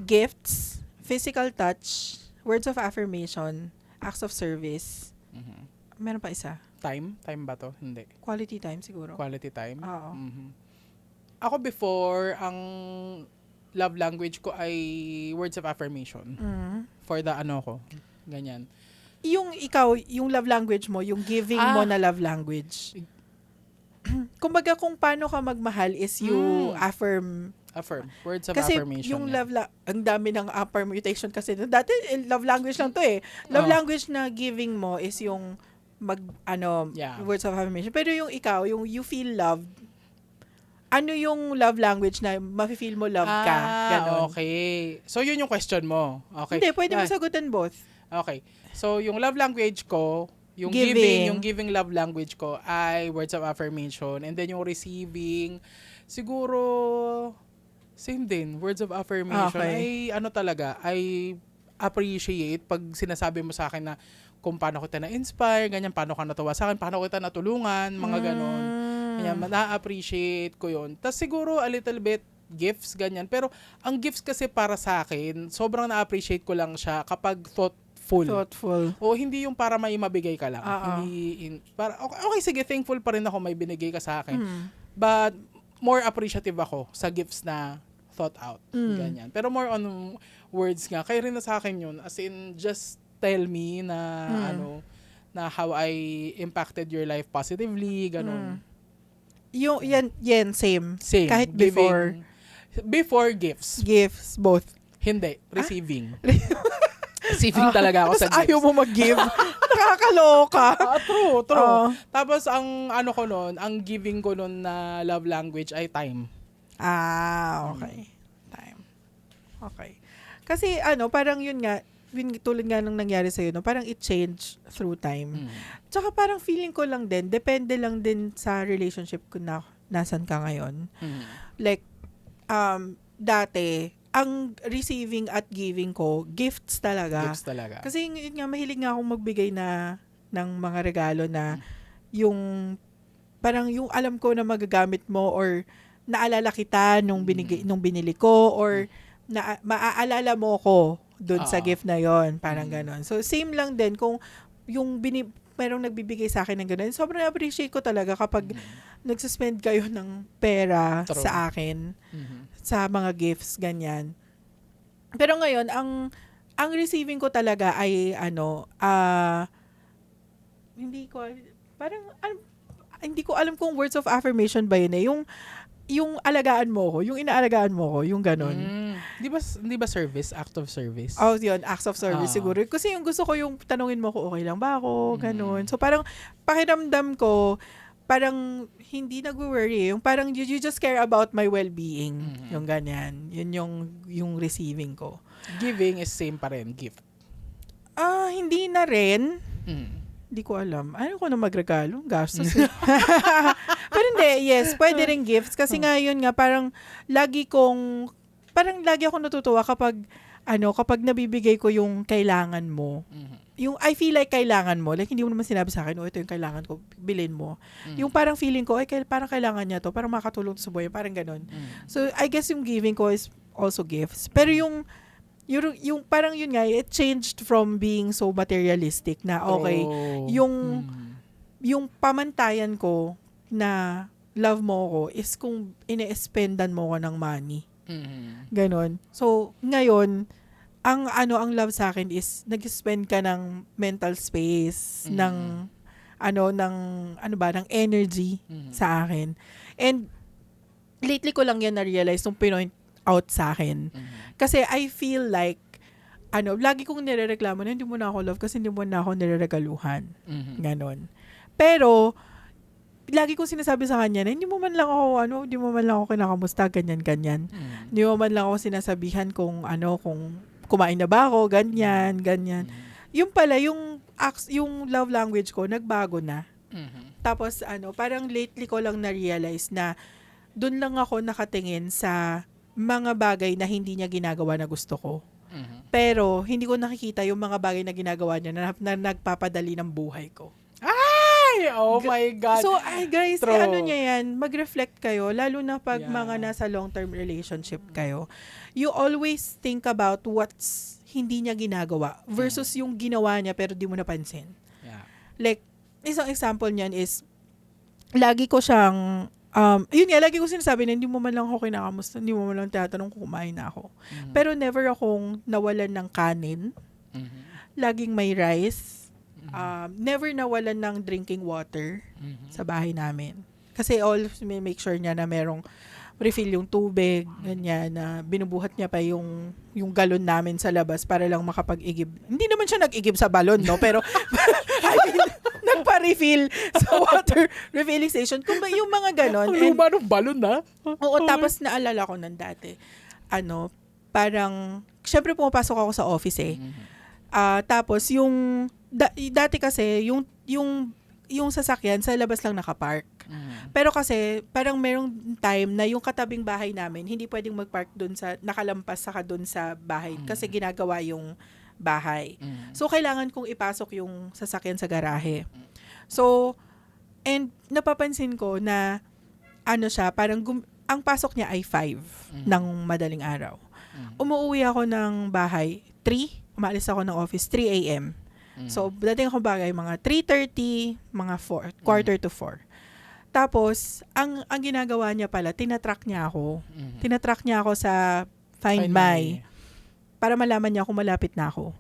gifts, physical touch, words of affirmation, acts of service. Meron pa isa. Time ba to? Hindi. Quality time siguro. Quality time? Oo. Ako before, ang love language ko ay words of affirmation. For the ko. Ganyan. Yung ikaw, yung love language mo, yung giving mo na love language. Kumbaga kung paano ka magmahal is you affirm. Words of kasi affirmation. Kasi yung ang dami ng permutation kasi. Dati, love language lang to eh. Love language na giving mo is yung words of affirmation. Pero yung ikaw, yung you feel loved, ano yung love language na mafe-feel mo love ka? Ganon. Okay. So, yun yung question mo. Okay. Hindi, pwede mo sagutin both. Okay. So, yung love language ko, yung giving love language ko ay words of affirmation. And then yung receiving, siguro, same din. Words of affirmation. Okay. Ay, talaga, I appreciate pag sinasabi mo sa akin na kung paano kita na-inspire, ganyan, paano ka natuwa sa akin, paano kita natulungan, mga ganon. Ganyan, na-appreciate ko yun. Tapos siguro a little bit gifts, ganyan. Pero ang gifts kasi para sa akin, sobrang na-appreciate ko lang siya kapag thoughtful. O hindi yung para may mabigay ka lang. Okay, sige, thankful pa rin ako may binigay ka sa akin. But more appreciative ako sa gifts na thought out. Ganyan. Pero more on words nga. Kaya rin na sa akin yun. As in, just tell me na na how I impacted your life positively, ganun. Yung yan same. Kahit before gifts. Gifts both. Hindi, receiving. Receiving talaga ako sa gifts. Ayaw mo mag-give. Nakakaloka. True. Tapos ang ko noon, ang giving ko noon na love language ay time. Okay. Time. Okay. Kasi parang yun nga, tulad nga nung nangyari sa'yo, no? Parang it changed through time. Tsaka parang feeling ko lang din, depende lang din sa relationship ko na nasan ka ngayon. Like, dati, ang receiving at giving ko, gifts talaga. Kasi yun nga, mahilig nga akong magbigay ng mga regalo na yung, parang yung alam ko na magagamit mo or naalala kita nung binili ko or maaalala mo ko doon sa gift na yon, parang ganon. So, same lang din kung yung merong nagbibigay sa akin ng ganon. Sobrang appreciate ko talaga kapag nagsuspend kayo ng pera sa akin, sa mga gifts, ganyan. Pero ngayon, ang receiving ko talaga ay, hindi ko alam kung words of affirmation ba yun eh. Yung alagaan mo ko, yung inaalagaan mo ko, yung ganon. Di ba service? Act of service? Oh, yun. Acts of service siguro. Kasi yung gusto ko yung tanungin mo ko, okay lang ba ako? Ganon. So, parang pakiramdam ko, parang hindi nag-worry. Yung parang you just care about my well-being. Yung ganyan. Yun yung receiving ko. Giving is same pa rin, gift. Hindi na rin. Hindi ko alam. Ano ko na magregalo? Gastos. Pero hindi, yes. Pwede rin gifts. Kasi nga yun nga, parang lagi ako natutuwa kapag nabibigay ko yung kailangan mo. Yung I feel like kailangan mo, like hindi mo naman sinabi sa akin, ito yung kailangan ko, bilhin mo. Yung parang feeling ko, parang kailangan niya to, parang makatulong sa buhay, parang ganun. So, I guess yung giving ko is also gifts. Pero yung parang yun nga, it changed from being so materialistic na, okay, yung pamantayan ko na love mo ko is kung ine-spendan mo ko ng money. Ganon. So, ngayon, ang love sa akin is nag-spend ka ng mental space, ng energy sa akin. And lately ko lang yan na-realize nung pinoint out sa akin. Kasi I feel like lagi kong nirereklamo na hindi mo na ako love kasi hindi mo na ako nireregaluhan. Ganon. Pero lagi kong sinasabi sa kanya na hindi mo man lang ako kinakamusta, ganyan. Hindi mo man lang ako sinasabihan kung kumain na ba ako, ganyan. Yung pala, yung love language ko, nagbago na. Tapos, parang lately ko lang na-realize na dun lang ako nakatingin sa mga bagay na hindi niya ginagawa na gusto ko. Pero, hindi ko nakikita yung mga bagay na ginagawa niya na nagpapadali ng buhay ko. Oh my God. So, guys, True. niya yan, mag-reflect kayo, lalo na pag mga nasa long-term relationship kayo. You always think about what's hindi niya ginagawa versus yung ginawa niya pero di mo napansin. Yeah. Like, isang example niyan is, lagi ko siyang, lagi ko sinasabi na hindi mo man lang ako kinakamusta, hindi mo man lang tinatanong kung kumain na ako. Pero never akong nawalan ng kanin. Laging may rice. Never nawalan ng drinking water sa bahay namin. Kasi always may make sure niya na merong refill yung tubig, ganyan, na binubuhat niya pa yung galon namin sa labas para lang makapag-igib. Hindi naman siya nag-igib sa balon, no? Pero, nagpa-refill sa water refilling station. Kung ba yung mga ganon. Ang luma ng balon, na? Oo, tapos naalala ko ng dati. Parang, syempre pumapasok ako sa office eh. Tapos, dati kasi, yung sasakyan sa labas lang nakapark. Pero kasi, parang merong time na yung katabing bahay namin, hindi pwedeng mag-park doon nakalampas saka doon sa bahay kasi ginagawa yung bahay. So, kailangan kong ipasok yung sasakyan sa garahe. So, and napapansin ko na, siya, parang ang pasok niya ay 5 ng madaling araw. Umuwi ako ng bahay, 3, umalis ako ng office, 3 a.m. So, dating ako bagay, mga 3:30, mga 4, quarter to 4. Tapos, ang ginagawa niya pala, tinatrack niya ako. Tinatrack niya ako sa Find My. Para malaman niya kung malapit na ako.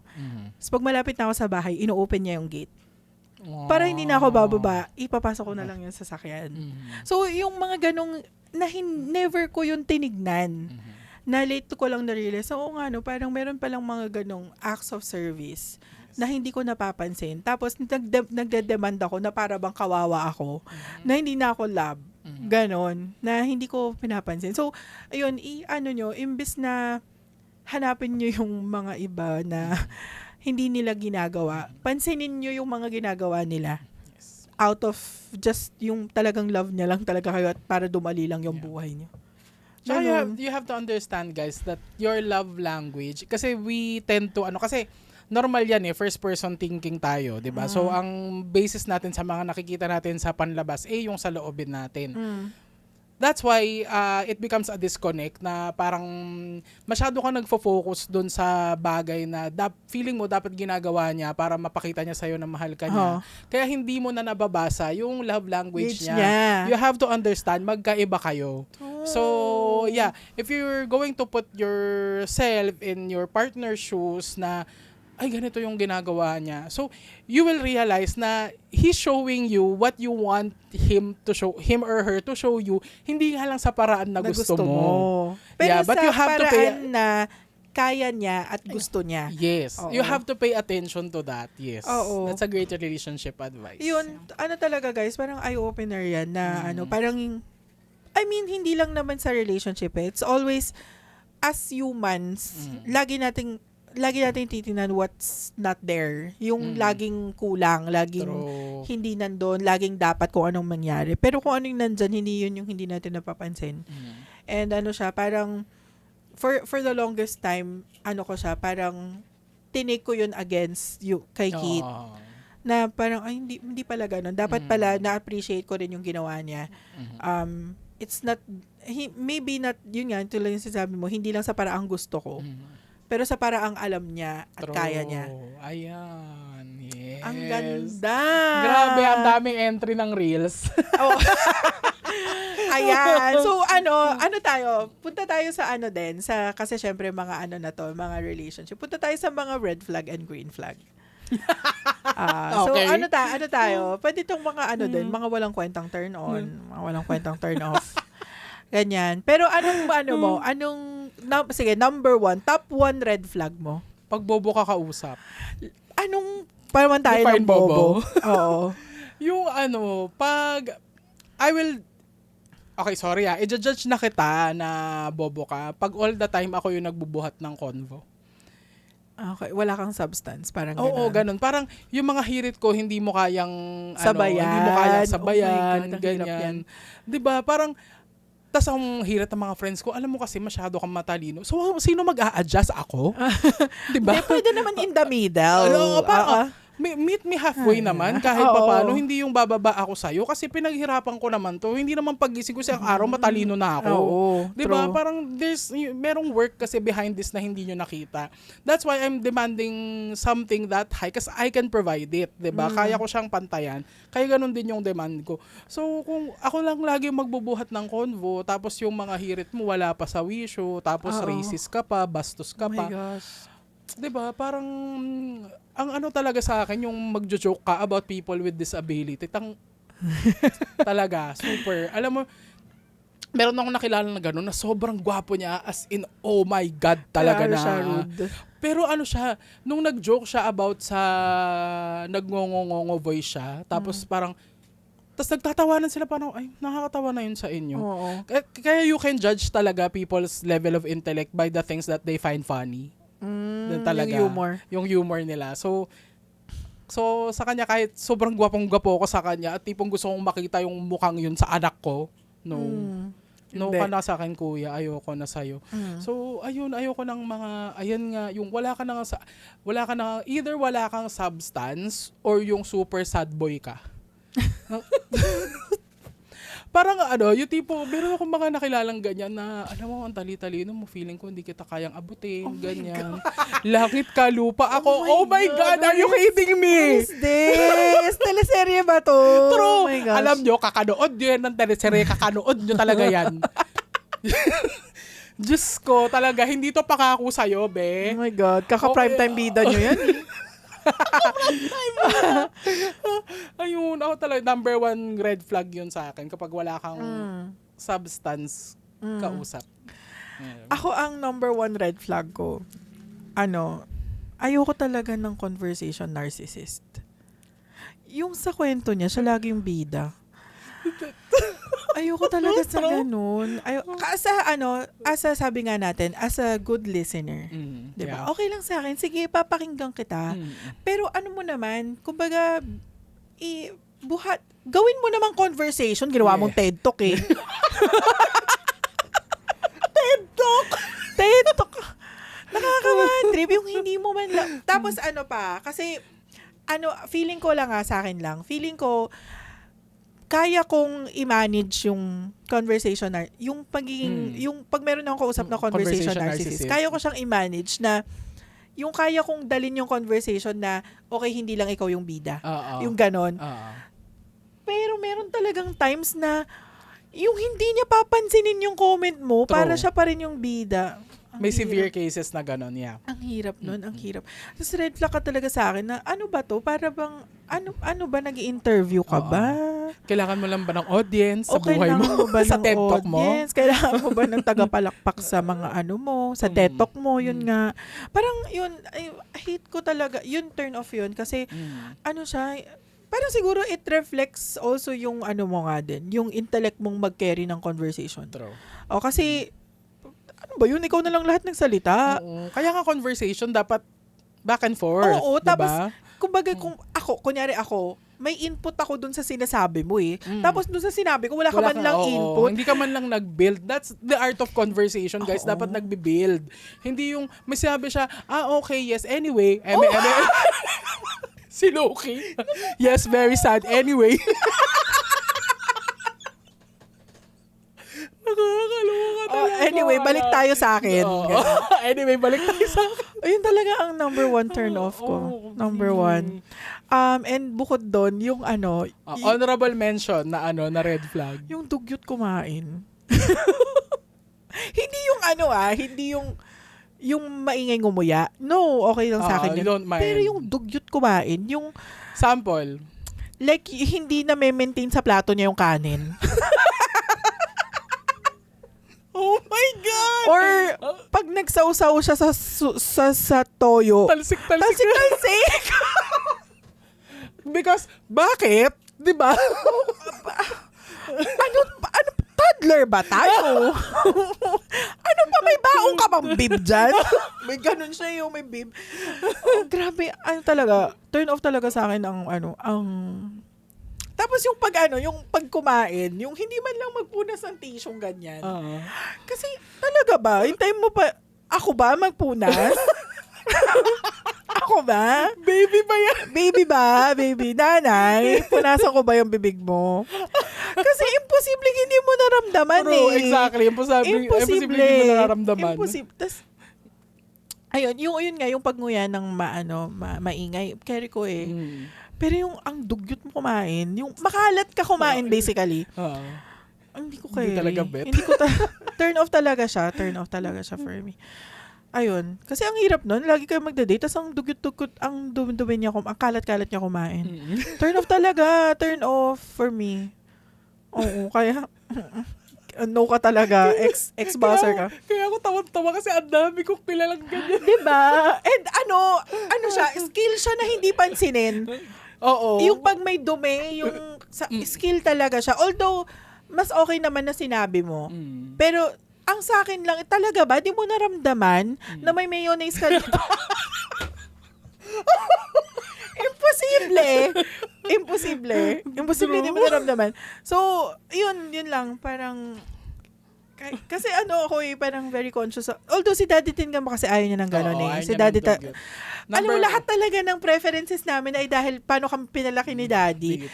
So, pag malapit na ako sa bahay, ino-open niya yung gate. Para hindi na ako bababa, ipapasok ko na lang yung sasakyan. So, yung mga ganong, never ko yung tinignan. Na late ko lang na-realize, parang meron palang mga ganong acts of service na hindi ko napapansin. Tapos, nagde-demand ako na para bang kawawa ako, na hindi na ako love. Ganon, na hindi ko pinapansin. So, ayun, imbis na hanapin nyo yung mga iba na hindi nila ginagawa, pansinin nyo yung mga ginagawa nila. Out of just yung talagang love niya lang talaga kayo at para dumali lang yung buhay niyo. So you have to understand, guys, that your love language, kasi we tend to, kasi normal yan first person thinking tayo, 'di ba? So ang basis natin sa mga nakikita natin sa panlabas yung sa loobin natin. That's why it becomes a disconnect na parang masyado ka nagfo-focus doon sa bagay na feeling mo dapat ginagawa niya para mapakita niya sa'yo na mahal ka niya. Kaya hindi mo na nababasa yung love language niya. You have to understand, magkaiba kayo. So, yeah, if you're going to put yourself in your partner's shoes na ay, ganito yung ginagawa niya. So, you will realize na he's showing you what you want him or her to show you, hindi nga lang sa paraan na gusto mo. Pero but sa you have to paraan na kaya niya at gusto niya. Yes. Oo. You have to pay attention to that. Yes. Oo. That's a great relationship advice. Yun, talaga guys, parang eye-opener yan na parang, I mean, hindi lang naman sa relationship It's always, as humans, lagi nating titingnan what's not there. Yung laging kulang, laging True. hindi nandun, laging dapat kung anong mangyari. Pero kung ano yung nandyan, hindi yun yung hindi natin napapansin. And siya, parang, for the longest time, parang, tinake ko yun against kay Kate. Na parang, ay, hindi pala ganun. Dapat pala, na-appreciate ko rin yung ginawa niya. It's not, maybe not, yun nga, tulad yung sinasabi mo, hindi lang sa paraang gusto ko. Pero sa paraang alam niya at kaya niya. Ayan. Yes. Ang ganda! Grabe, ang daming entry ng Reels. Oh. Ayan. So, tayo? Punta tayo sa din, kasi syempre mga mga relationship. Punta tayo sa mga red flag and green flag. So, Okay. tayo? Pwede itong mga din, mga walang kwentang turn on, mga walang kwentang turn off. Ganyan. Pero sige, number 1, top 1 red flag mo. Pag bobo ka kausap. Parang tayo Define ng bobo. bobo. Oo. Yung pag okay, sorry i-judge na kita na bobo ka pag all the time ako yung nagbubuhat ng convo. Okay, wala kang substance, parang Oo, ganun. Parang yung mga hirit ko hindi mo kayang sabayan. Hindi mo kayang sabayan, Oh my God, ang hirap yan. ganyan. 'Di ba? Parang tas ang hirit ng mga friends ko, alam mo kasi masyado kang matalino. So sino mag-a-adjust ako? 'Di ba? Pwede naman in the middle. Parang meet me halfway naman kahit papaano, hindi yung bababa ako sa'yo kasi pinaghirapan ko naman to. Hindi naman pagising ko sa araw matalino na ako. Oo, 'Di ba? Parang merong work kasi behind this na hindi nyo nakita. That's why I'm demanding something that high kasi I can provide it, 'di ba? Kaya ko siyang pantayan. Kaya ganun din yung demand ko. So kung ako lang lagi magbubuhat ng convo tapos yung mga hirit mo wala pa sa wisyo, tapos racist ka pa, bastos ka pa. Oh my gosh. 'Di ba? Parang ang talaga sa akin yung magjo-joke ka about people with disability. Talaga, super. Alam mo, meron akong nakilala na gano'n na sobrang gwapo niya as in, oh my God, talaga na. Siya rude. Pero siya, nung nag-joke siya about sa nagngongongo voice siya, tapos parang, tapos nagtatawanan sila parang, ay, nakakatawa na yun sa inyo. Oo. Kaya you can judge talaga people's level of intellect by the things that they find funny. Talaga, yung humor nila. So sa kanya kahit sobrang gwapong-gwapo ko sa kanya at tipong gusto kong makita yung mukhang yun sa anak ko. No ka na sa akin kuya, ayoko na sa'yo. So ayoko ng mga ayan nga yung wala ka na either wala kang substance or yung super sad boy ka. Parang yung tipo, meron akong mga nakilalang ganyan na, alam mo, ang tali-talino mo, feeling ko hindi kita kayang abutin, ganyan. Langit ka, lupa ako. Oh my God, are you kidding me? What is this? Teleserye ba to? True. Oh my gosh. Alam nyo, kakanood nyo yan ng teleserye, kakanood nyo talaga yan. Diyos ko, talaga, hindi to pakako sa'yo, be. Oh my God, kaka-primetime bida nyo yan. Ayun, ako talaga, number 1 red flag yun sa akin kapag wala kang substance kausap. Ako ang number 1 red flag ko, ayoko talaga ng conversation narcissist. Yung sa kwento niya, siya lagi yung bida. Ayoko talaga sa ganun. Asa sabi nga natin, as a good listener, diba? Yeah. Okay lang sa akin, sige, papakinggan kita. Pero mo naman, kumbaga, gawin mo naman conversation, ginawa mong TED Talk eh. TED Talk! Nakaka-trip yung hindi mo man lang. Tapos kasi, feeling ko lang sa akin lang, feeling ko, kaya kong i-manage yung conversation yung pagiging yung pag meron akong kausap na conversation narcissist, kaya ko siyang i-manage na yung kaya kong dalin yung conversation na okay, hindi lang ikaw yung bida. Yung ganon. Pero meron talagang times na yung hindi niya papansinin yung comment mo, True. para siya pa rin yung bida. Ang May hirap. severe cases na gano'n, yeah. Ang hirap nun, ang hirap. Tapos red flag ka talaga sa akin na ano ba to? Para bang, ano ba, nag-interview ka Oo. ba? Kailangan mo lang ba ng audience sa O buhay kailangan mo? ba Sa ng TED Talk mo? audience? Kailangan mo ba ng tagapalakpak sa mga ano mo? Sa TED Talk mo? Yun nga. Parang yun, ay, hate ko talaga. Yun, turn off yun. Kasi ano siya, parang siguro it reflects also yung ano mo nga din. Yung intellect mong mag-carry ng conversation. True. O kasi, ano ba yun? Ikaw na lang lahat nagsalita. Oo. Kaya nga conversation dapat back and forth. Oo, diba? tapos, kumbaga, kung ako, kunyari ako, may input ako dun sa sinasabi mo eh. Tapos dun sa sinabi ko, wala ka man lang oo, input. Hindi ka man lang nag-build. That's the art of conversation, guys. Oo. Dapat nagbe-build. Hindi yung may sinabi siya, okay, yes, anyway. Si Loki. Yes, very sad. Anyway. Nakakaloka talaga. Anyway, balik tayo sa akin. Oo. Ganun. Anyway, balik tayo sa akin. Ayun talaga ang number one turn off ko. Oo. Number one. And bukod doon, yung ano, Honorable mention na na red flag. yung dugyot kumain. Hindi yung hindi yung maingay ngumuya. No, okay lang sa akin you yun. don't mind. Pero yung dugyot kumain, yung Sample. like hindi na maintain sa plato niya yung kanin. Oh my God! Or pag nagsaw-saw siya sa toyo, Talsik. talsik. Because, bakit? Diba? ano, toddler ba tayo? Ano pa, may baong ka bang bib dyan? May ganun siya yung may bib. Oh, grabe, talaga, turn off talaga sa akin ang tapos yung pag kumain, yung hindi man lang magpunas ng tissue ganyan. Kasi talaga ba, hintayin mo pa, ako ba magpunas? Ako ba? Baby ba yan? Baby, nanay, punasan ko ba yung bibig mo? Kasi imposible hindi mo naramdaman True, eh. exactly. Imposible hindi mo nararamdaman. Tas, ayun, yun nga, yung pagnguya ng maingay, carry ko eh. Pero yung ang dugyot mo kumain, yung makalat ka kumain basically. Hindi ko carry. Hindi talaga bet. Hindi ko turn off talaga siya for me. Ayun. Kasi ang hirap nun, lagi kayo magda-date, tas ang dugyot-dugyot, ang dumi-dumi niya, ang kalat-kalat niya kumain. Turn off talaga. Turn off for me. Oo, kaya, no ka talaga. Ex-buzzer ka. Kaya ako tawa kasi ang dami kong kilalang ganyan. Diba? And ano siya, skill siya na hindi pansinin. Oo. Yung pag may dumi, yung skill talaga siya. Although, mas okay naman na sinabi mo. Pero, ang sa akin lang, talaga ba, di mo naramdaman na may mayonnaise ka dito? Imposible, di mo naramdaman. So, yun lang, parang, kasi ako parang very conscious. Although si Daddy Tingnan mo kasi ayaw niya ng gano'n eh. Si Daddy, lahat talaga ng preferences namin ay dahil paano kami pinalaki ni Daddy.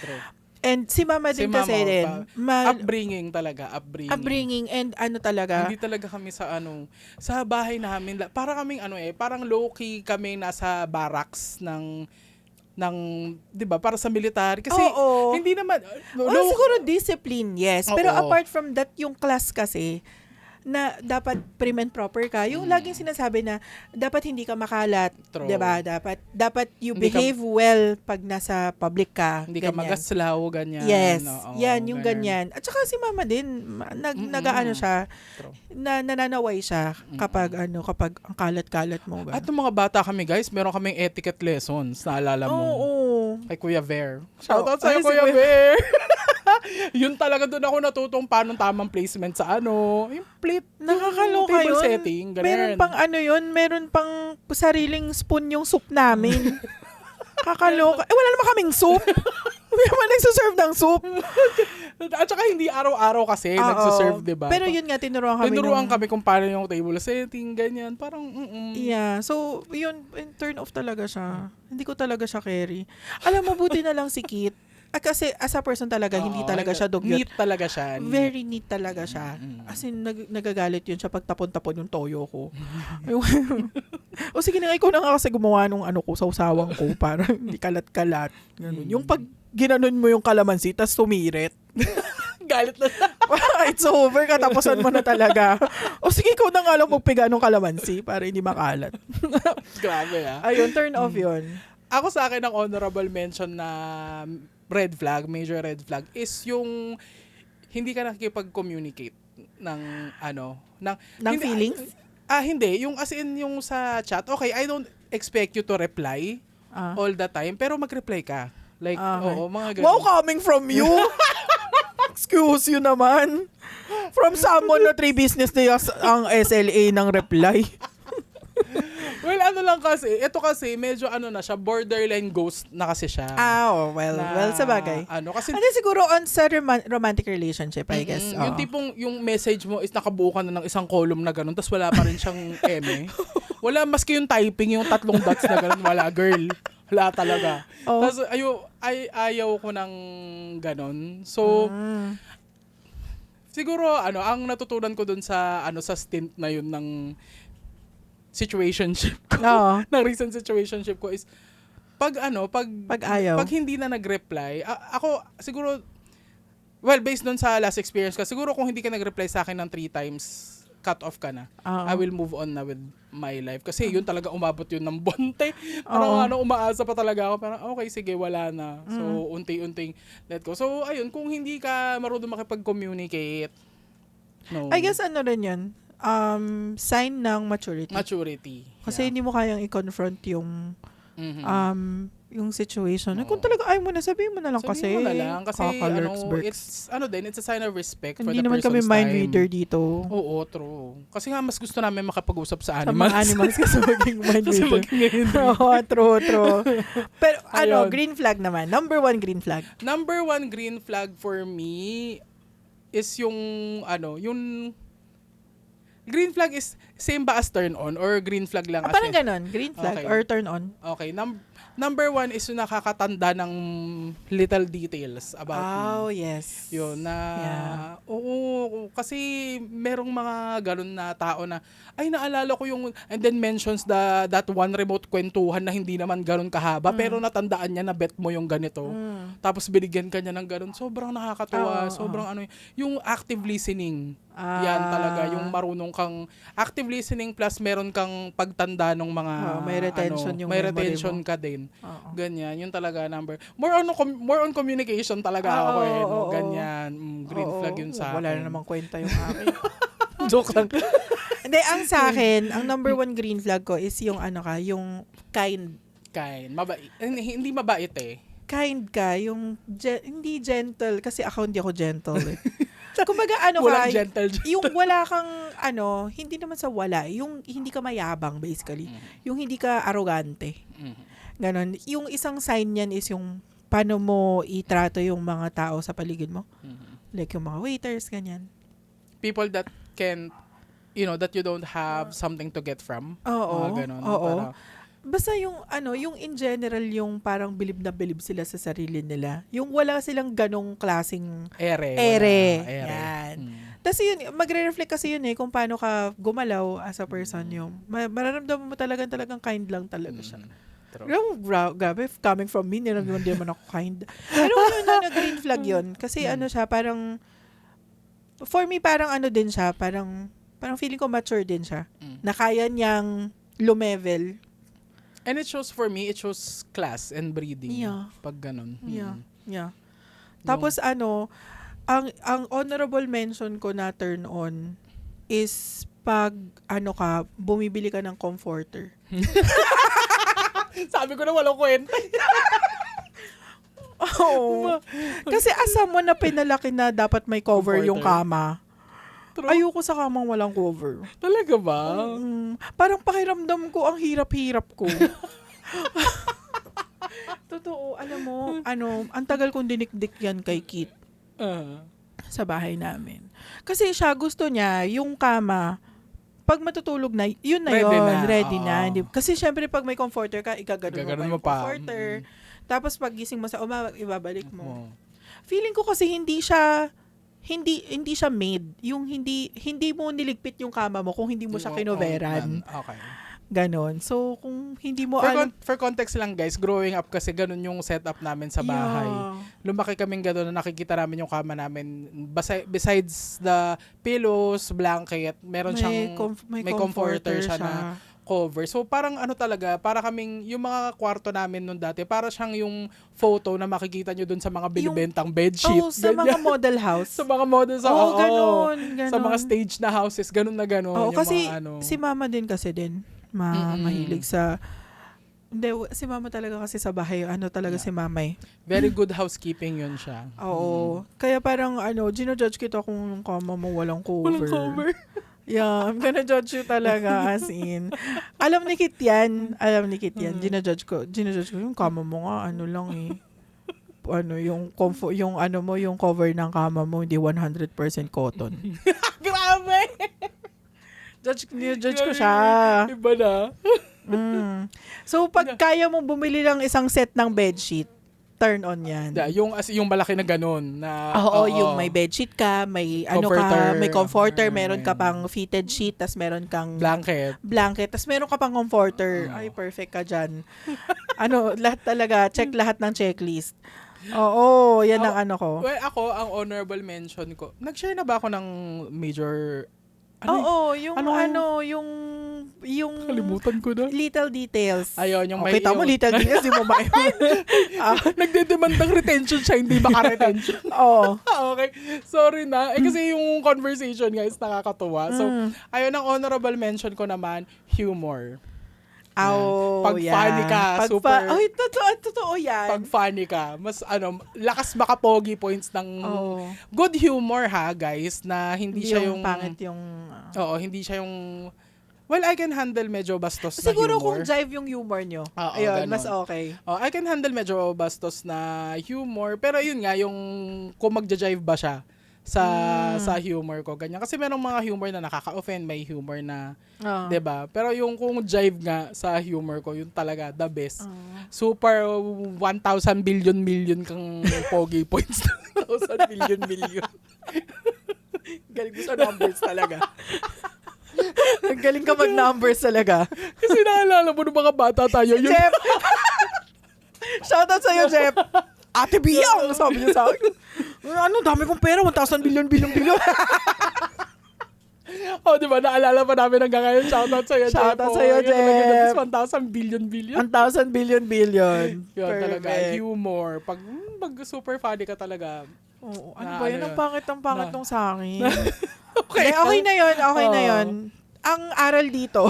And si Mama din kasi din. Upbringing talaga. Upbringing and talaga. Hindi talaga kami sa bahay namin. Para kaming parang low-key kami nasa barracks ng 'di ba, para sa military kasi hindi naman siguro discipline, yes. Pero Oo. apart from that, yung class kasi na dapat prim and proper ka. Yung laging sinasabi na dapat hindi ka makalat, True. 'di ba? Dapat you Hindi behave well pag nasa public ka. hindi ka ganyan. magaslaw, ganyan. Yes. Oo, yan, yung ganyan. At saka si Mama din, nag-aano siya, True. nananaway siya kapag kapag ang kalat-kalat mo. At nung mga bata kami, guys, meron kaming etiquette lessons, naalala mo. Oo. Kay Kuya Ver. Shoutout sa'yo, Ay, si Kuya Kuya- Ver. Yun talaga doon ako natutong paano tamang placement sa yung plate. Nakakaloka yung table yun. setting. Ganun. Meron pang meron pang sariling spoon yung soup namin. Kakaloka. Wala naman kaming soup. Hindi naman nagsuserve ng soup. At saka hindi araw-araw kasi nagsuserve, di ba? Pero yun nga, tinuruan kami kung paano yung table setting, ganyan. Parang, Yeah. So, yun, turn off talaga siya. Hindi ko talaga siya carry. Alam mo, buti na lang si Kit. Kasi as a person talaga, hindi talaga siya dugyot. Neat talaga siya. Very neat talaga siya. As in, nagagalit yun siya pag tapon-tapon yung toyo ko. O sige na, ikaw na nga kasi gumawa nung sausawang ko para hindi kalat-kalat. Ganun. Yung pag ginanon mo yung kalamansi, tas sumirit. Galit na. It's over, katapusan mo na talaga. O sige, ikaw na nga lang magpiga ng kalamansi para hindi makalat. Grabe Ayun, turn off yun. Ako sa akin, ang honorable mention na red flag, major red flag, is yung hindi ka nakikipag-communicate ng Ng hindi, feelings? Hindi. Yung as in, yung sa chat, okay, I don't expect you to reply all the time, pero mag-reply ka. Like, Okay. oo, mga ganun. Wow, coming from you! Excuse you naman. From someone na 3 business days ang SLA ng reply. Well, lang kasi, ito kasi, medyo na siya, borderline ghost na kasi siya. Well, sa bagay. Kasi, Siguro on sa romantic relationship, I guess. yung tipong, yung message mo is nakabuo ka na ng isang column na gano'n, tapos wala pa rin siyang eme. Wala, maski yung typing, yung 3 dots na gano'n, wala, girl. Wala talaga. Tapos, ayaw ko ng gano'n. So, siguro, ang natutunan ko dun sa, sa stint na yun ng situationship ko, ng recent situationship ko is, pag ayaw. Pag hindi na nag-reply, ako, siguro, well, based dun sa last experience ko, siguro kung hindi ka nag-reply sa akin ng 3 times, cut off ka na. I will move on na with my life. Kasi yun talaga umabot yun ng bonte. Parang umaasa pa talaga ako. Parang okay, sige, wala na. So, unti-unting let go. So, ayun, kung hindi ka marunong makipag-communicate, no. I guess rin yun. Sign ng maturity. Maturity. Kasi hindi mo kayang i-confront yung yung situation. Oo. Kung talaga ayaw mo na, sabihin mo na lang kasi. Sabihin mo na lang. Kasi, Kaka-lurks-burks. it's a sign of respect for Hindi the naman person's kami mind time. reader dito. Oo, true. Kasi nga, mas gusto namin makapag-usap sa Sa animals. mga animals kasi maging mind Kasi reader. maging Oo, true. Pero Ayun. green flag naman. Number 1 green flag. Number 1 green flag for me is yung green flag is same ba as turn on or green flag lang as Parang ganon. Green flag Okay. or turn on. Okay, number 1 is yung nakakatanda ng little details about me. Yes. Yun na, oo, kasi merong mga ganun na tao na, ay naalala ko yung, and then mentions that one remote kwentuhan na hindi naman ganun kahaba, pero natandaan niya na bet mo yung ganito. Tapos binigyan ka niya ng ganun. Sobrang nakakatuwa. Sobrang yung active listening. Yan talaga, yung marunong kang, active listening plus meron kang pagtanda ng mga, may retention yung may memory retention mo. ka din. Ganyan, yun talaga number. More on communication talaga ako no? Ganyan. Green flag yun sa akin. Wala na namang kwenta yung akin. Joke lang. Hindi, ang sa akin, ang number 1 green flag ko is yung yung kind. Mabait. Hindi mabait eh. Kind ka, yung hindi gentle, kasi hindi ako gentle eh. Kumbaga Walang gentle. yung wala kang hindi naman sa wala, yung hindi ka mayabang basically. Yung hindi ka arrogante. Ganon. Yung isang sign niyan is yung paano mo itrato yung mga tao sa paligid mo. Like yung mga waiters, ganyan. People that can, that you don't have something to get from. Oo. Mga ganon. Oo. Para, Basta yung yung in general, yung parang bilib na bilib sila sa sarili nila. Yung wala silang ganong klaseng ere. Yan. Tapos yun, magre-reflect kasi yun kung paano ka gumalaw as a person yung mararamdaman mo talagang kind lang talaga siya. Grabe, coming from me, hindi naman ako kind. Pero yun na green flag yun. Kasi siya, parang, for me, parang din siya, parang feeling ko mature din siya. Na kaya niyang lumevel. And it shows class and breeding. Yeah. Pag ganun. Yeah. Tapos ang honorable mention ko na turn on is pag ka, bumibili ka ng comforter. Sabi ko na walang kwenta. Oo. Kasi as someone na pinalaki na dapat may cover yung kama, ayoko sa kamang walang cover. Talaga ba? Parang pakiramdam ko, ang hirap-hirap ko. Totoo, alam mo, ang tagal kong dinikdik yan kay Kit sa bahay namin. Kasi siya, gusto niya, yung kama, pag matutulog na, yun na ready na. Kasi syempre, pag may comforter ka, igaganon mo pa yung comforter. Tapos pag gising mo sa ibabalik mo. Feeling ko kasi hindi siya made. Yung hindi mo niligpit yung kama mo kung hindi mo siya kinoveran. Okay. Ganon. So, kung hindi mo For context lang guys, growing up kasi ganun yung setup namin sa bahay. Yeah. Lumaki kaming gano'n na nakikita namin yung kama namin. Besides the pillows, blanket, meron siyang may comforter siya na cover. So parang ano talaga, para kaming yung mga kwarto namin noon dati, para siyang yung photo na makikita nyo dun sa mga binibentang bedsheet. Sa mga model house. Sa mga models. Ganon. Sa mga stage na houses, ganun na ganun. Oo, yung kasi mga, ano. si mama din kasi din. Mahilig sa... Hindi, si mama talaga kasi sa bahay. Ano talaga si mama eh. Very good housekeeping yun siya. Oo. Kaya parang gino-judge kita kung kama mo walang cover. Walang cover. Yeah, I'm gonna judge you talaga as in. Alam ni Kit yan. Gino-judge ko yung kama mo nga ano lang eh. Yung yung cover ng kama mo hindi 100% cotton. Grabe! Judge ko siya. Iba na. So, pag kaya mong bumili ng isang set ng bedsheet, turn on yan. Yung malaki na ganun. Na, yung may bedsheet ka, may may comforter, meron ka pang fitted sheet, tas meron kang blanket, tas meron ka pang comforter. Ay, perfect ka dyan. Lahat talaga, check lahat ng checklist. Oo, yan ang ko. Well, ako, ang honorable mention ko, nag-share na ba ako ng major... yung kalimutan ko na. Little details. Ayun, yung may... Kita mo, little details, di mo ba yun? Nagdedemand ng retention siya, hindi maka-retention. Oo. Okay. Sorry na. Kasi yung conversation, guys, nakakatuwa. So, ayun, ang honorable mention ko naman, humor. Pag funny ka, super... totoo yan. Pag funny ka, mas lakas makapogi points ng good humor ha, guys, na hindi siya yung pangit yung... Oo, hindi siya yung... Well, I can handle medyo bastos na humor. Siguro kung jive yung humor nyo. Ayun, mas okay. I can handle medyo bastos na humor. Pero yun nga, yung kung magja-jive ba siya sa humor ko, ganyan. Kasi merong mga humor na nakaka-offend, may humor na, 'di ba? Pero yung kung jive nga sa humor ko, yun talaga the best. Super 1,000 billion million kang pogi points. 1,000 billion million. Galing mo sa numbers talaga. Galing ka mag-numbers talaga. Kasi naalala mo nung mga bata tayo. Si Jeff! Shoutout sa'yo, Jeff! Ate Biyang! Sabi niya sa akin. Dami kong pera. 1,000 billion. Di ba? Naalala pa namin hanggang ngayon. Shoutout sa'yo, Jeff. Shoutout sa'yo, Jeff. 1,000 billion. 1,000 billion. Yun talaga. Humor. Pag super funny ka talaga. Ano ba yun? Ang pangit nung sa akin. Okay na yun. Ang aral dito.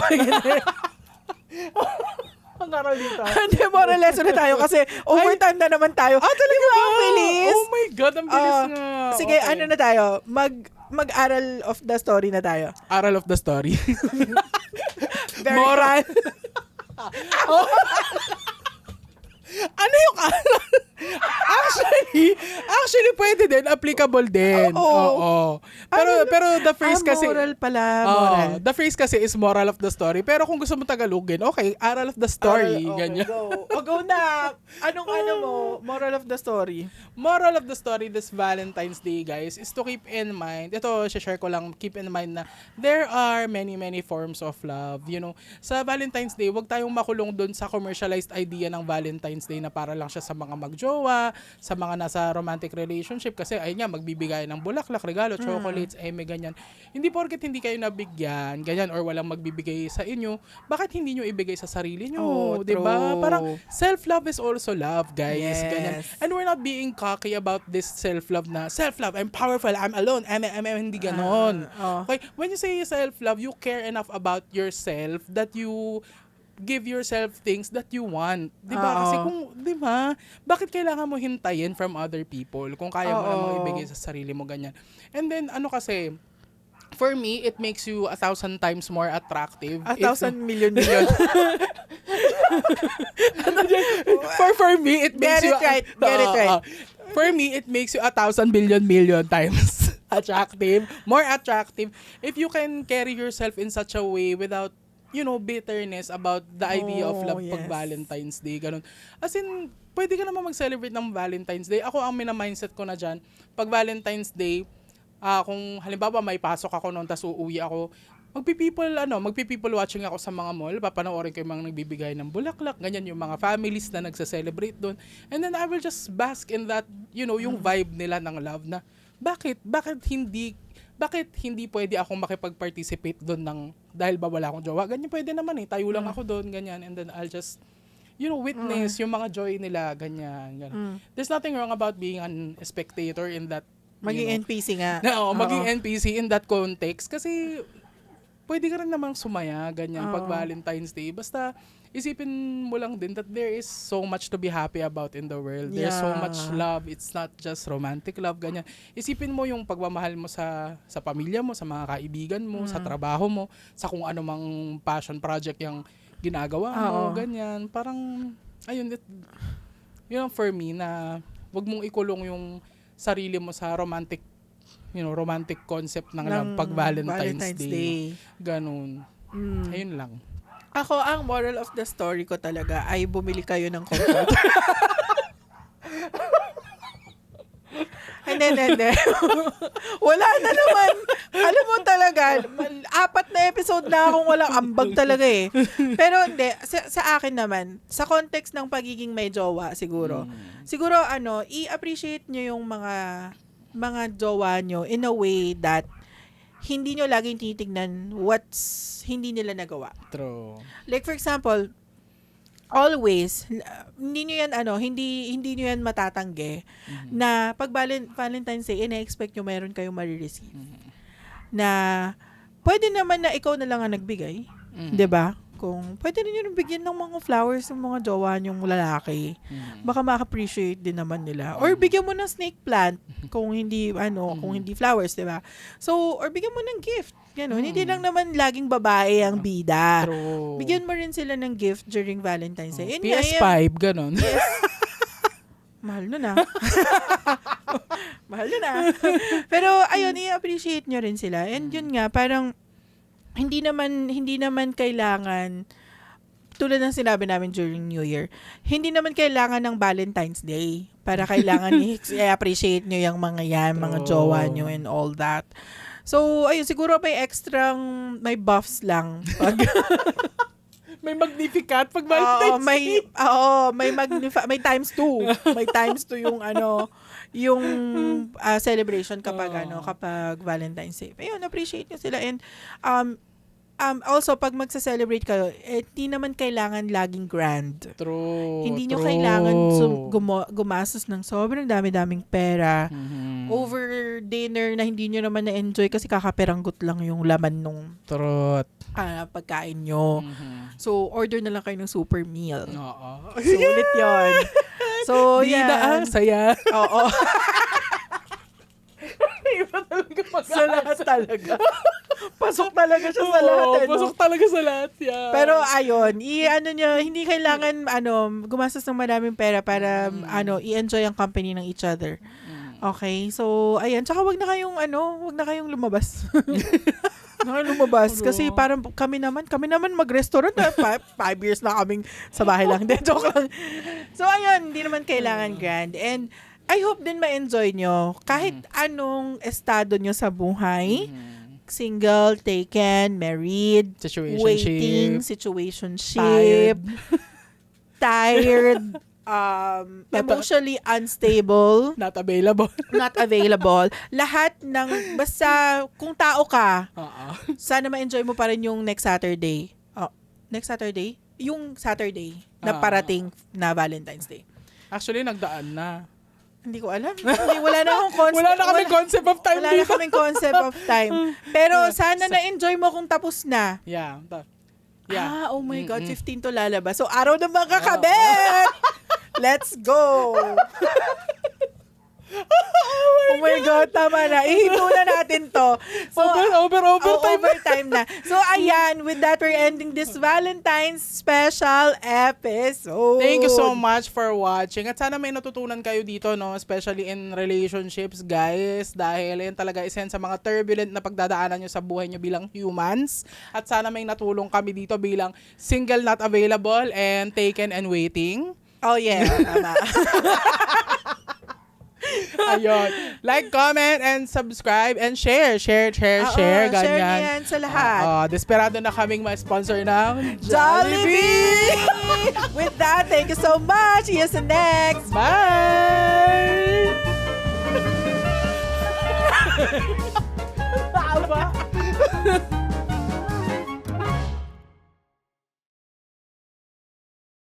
Hindi, moral lesson na tayo kasi overtime na naman tayo. Talaga ba? Ang bilis. Oh my God, ang bilis nga. Sige, okay. na tayo? Mag-aral of the story na tayo. Aral of the story. Moral. Ano yung aral? Actually pwede din, applicable din. Oo. Pero the phrase kasi moral pala, moral. The phrase kasi is moral of the story. Pero kung gusto mo tagalogin, okay, aral of the story, ganyan. Go na. Anong mo? Moral of the story. Moral of the story this Valentine's Day, guys, is to keep in mind. Ito, share ko lang, keep in mind na there are many forms of love. You know, sa Valentine's Day, wag tayong makulong dun sa commercialized idea ng Valentine's Day na para lang siya sa mga magjowa, sa mga nasa romantic relationship kasi ay nga magbibigay ng bulaklak, regalo, chocolates, may ganyan. Hindi porket hindi kayo nabigyan, ganyan, or walang magbibigay sa inyo, bakit hindi nyo ibigay sa sarili nyo? 'Di ba? Parang self-love is also love, guys. Yes. Ganyan. And we're not being cocky about this self-love na self-love, I'm powerful, I'm alone, I'm hindi ganon. Okay, when you say self-love, you care enough about yourself that you give yourself things that you want. 'Di ba? Kasi kung 'di ba, bakit kailangan mo hintayin from other people kung kaya mo namang ibigay sa sarili mo ganyan. And then kasi for me, it makes you 1,000 times more attractive. 1,000 million. For me, it makes Get it right. For me, it makes you 1,000 billion times attractive, more attractive if you can carry yourself in such a way without bitterness about the idea of love pag Valentine's Day, ganun. As in, pwede ka naman mag-celebrate ng Valentine's Day. Ako, ang mina-mindset ko na dyan, pag Valentine's Day, kung halimbawa may pasok ako noon, tas uuwi ako, magpi-people watching ako sa mga mall, papanoorin ko yung mga nagbibigay ng bulaklak, ganyan yung mga families na nagse-celebrate doon. And then I will just bask in that, yung vibe nila ng love na bakit hindi pwede akong makipag-participate doon dahil ba wala akong jowa? Ganyan pwede naman tayo lang ako doon, ganyan. And then I'll just witness yung mga joy nila, ganyan. There's nothing wrong about being a spectator in that. Maging NPC nga. Maging NPC in that context. Kasi, pwede ka rin namang sumaya, ganyan, pag Valentine's Day. Basta, isipin mo lang din that there is so much to be happy about in the world. There's so much love. It's not just romantic love, ganyan. Isipin mo yung pagmamahal mo sa pamilya mo, sa mga kaibigan mo, sa trabaho mo, sa kung ano mang passion project yung ginagawa mo, ganyan. Parang, ayun, for me na wag mong ikulong yung sarili mo sa romantic concept ng love pag Valentine's Day. Ganun. Ayun lang. Ako, ang moral of the story ko talaga ay bumili kayo ng comfort. Hindi. Wala na naman. Alam mo talaga, 4 na episode na akong walang ambag talaga eh. Pero hindi, sa akin naman, sa context ng pagiging may jowa siguro, i-appreciate nyo yung mga jowa nyo in a way that hindi nyo laging tinitignan what's hindi nila nagawa. True. Like for example, always, hindi nyo yan matatanggi na pag Valentine's Day, ina-expect nyo meron kayong marireceive. Na pwede naman na ikaw na lang ang nagbigay. 'Di ba? Kung pwede rin nyo bigyan ng mga flowers ng mga jowa nyong lalaki. Baka ma-appreciate din naman nila. Or bigyan mo ng snake plant kung hindi flowers, 'di ba? So, or bigyan mo ng gift. Gano'n. Hindi lang naman laging babae ang bida. True. Bigyan mo rin sila ng gift during Valentine's Day. PS5, gano'n. Yes. Mahal nun Mahal nun Pero, ayun, i-appreciate nyo rin sila. And yun nga, parang, hindi naman kailangan, tulad ng sinabi namin during New Year, hindi naman kailangan ng Valentine's Day para kailangan i-appreciate nyo yung mga jowa nyo and all that. So, ayun, siguro may buffs lang. May Magnificat pag Valentine's Day. May times 2. May times 2 yung celebration kapag Valentine's Day. Ayun, appreciate nyo sila. And also, pag magsa-celebrate kayo, di naman kailangan laging grand. True. Hindi nyo kailangan gumastos ng sobrang dami-daming pera over dinner na hindi nyo naman na-enjoy kasi kakaperanggot lang yung laman nung pagkain nyo. So, order na lang kayo ng super meal. Sulit yun. So, yan. Saya. Oo. Iba talaga sa lahat talaga. Pasok talaga siya sa lahat. Pasok talaga sa lahat yan. Pero ayun, hindi kailangan gumastos ng maraming pera para i-enjoy ang company ng each other. Okay? So, ayan, tsaka wag na kayong lumabas. Kasi parang kami naman mag-restaurant na 5 years na kaming sa bahay lang. Joke lang. So, ayun, hindi naman kailangan grand. And I hope din ma-enjoy nyo kahit anong estado nyo sa buhay. Single, taken, married, waiting, situationship, tired, emotionally unstable, not available. Lahat ng, basta kung tao ka, sana ma-enjoy mo pa rin yung next Saturday. Next Saturday? Yung Saturday na parating na Valentine's Day. Actually, nagdaan na. Hindi ko alam. Wala na akong concept. Wala na kaming concept of time. Wala na kaming concept of time. Pero sana na-enjoy mo kung tapos na. Yeah. Oh my God, 15 to lalabas. So, araw na mga kakabet! Let's go! Oh my God, tama na. Ihinto na natin to. So, overtime na. So, ayan, with that, we're ending this Valentine's special episode. Thank you so much for watching. At sana may natutunan kayo dito, no? Especially in relationships, guys. Dahil yan talaga isa yan sa mga turbulent na pagdadaanan nyo sa buhay nyo bilang humans. At sana may natulong kami dito bilang single, not available, and taken and waiting. Oh, yeah. Tama. Ayun. Like, comment, and subscribe, and share. Share, Share ganyan. niyan sa lahat. Desperado na kaming ma-sponsor ng Jollibee! With that, thank you so much. See you sa next. Bye! Tama.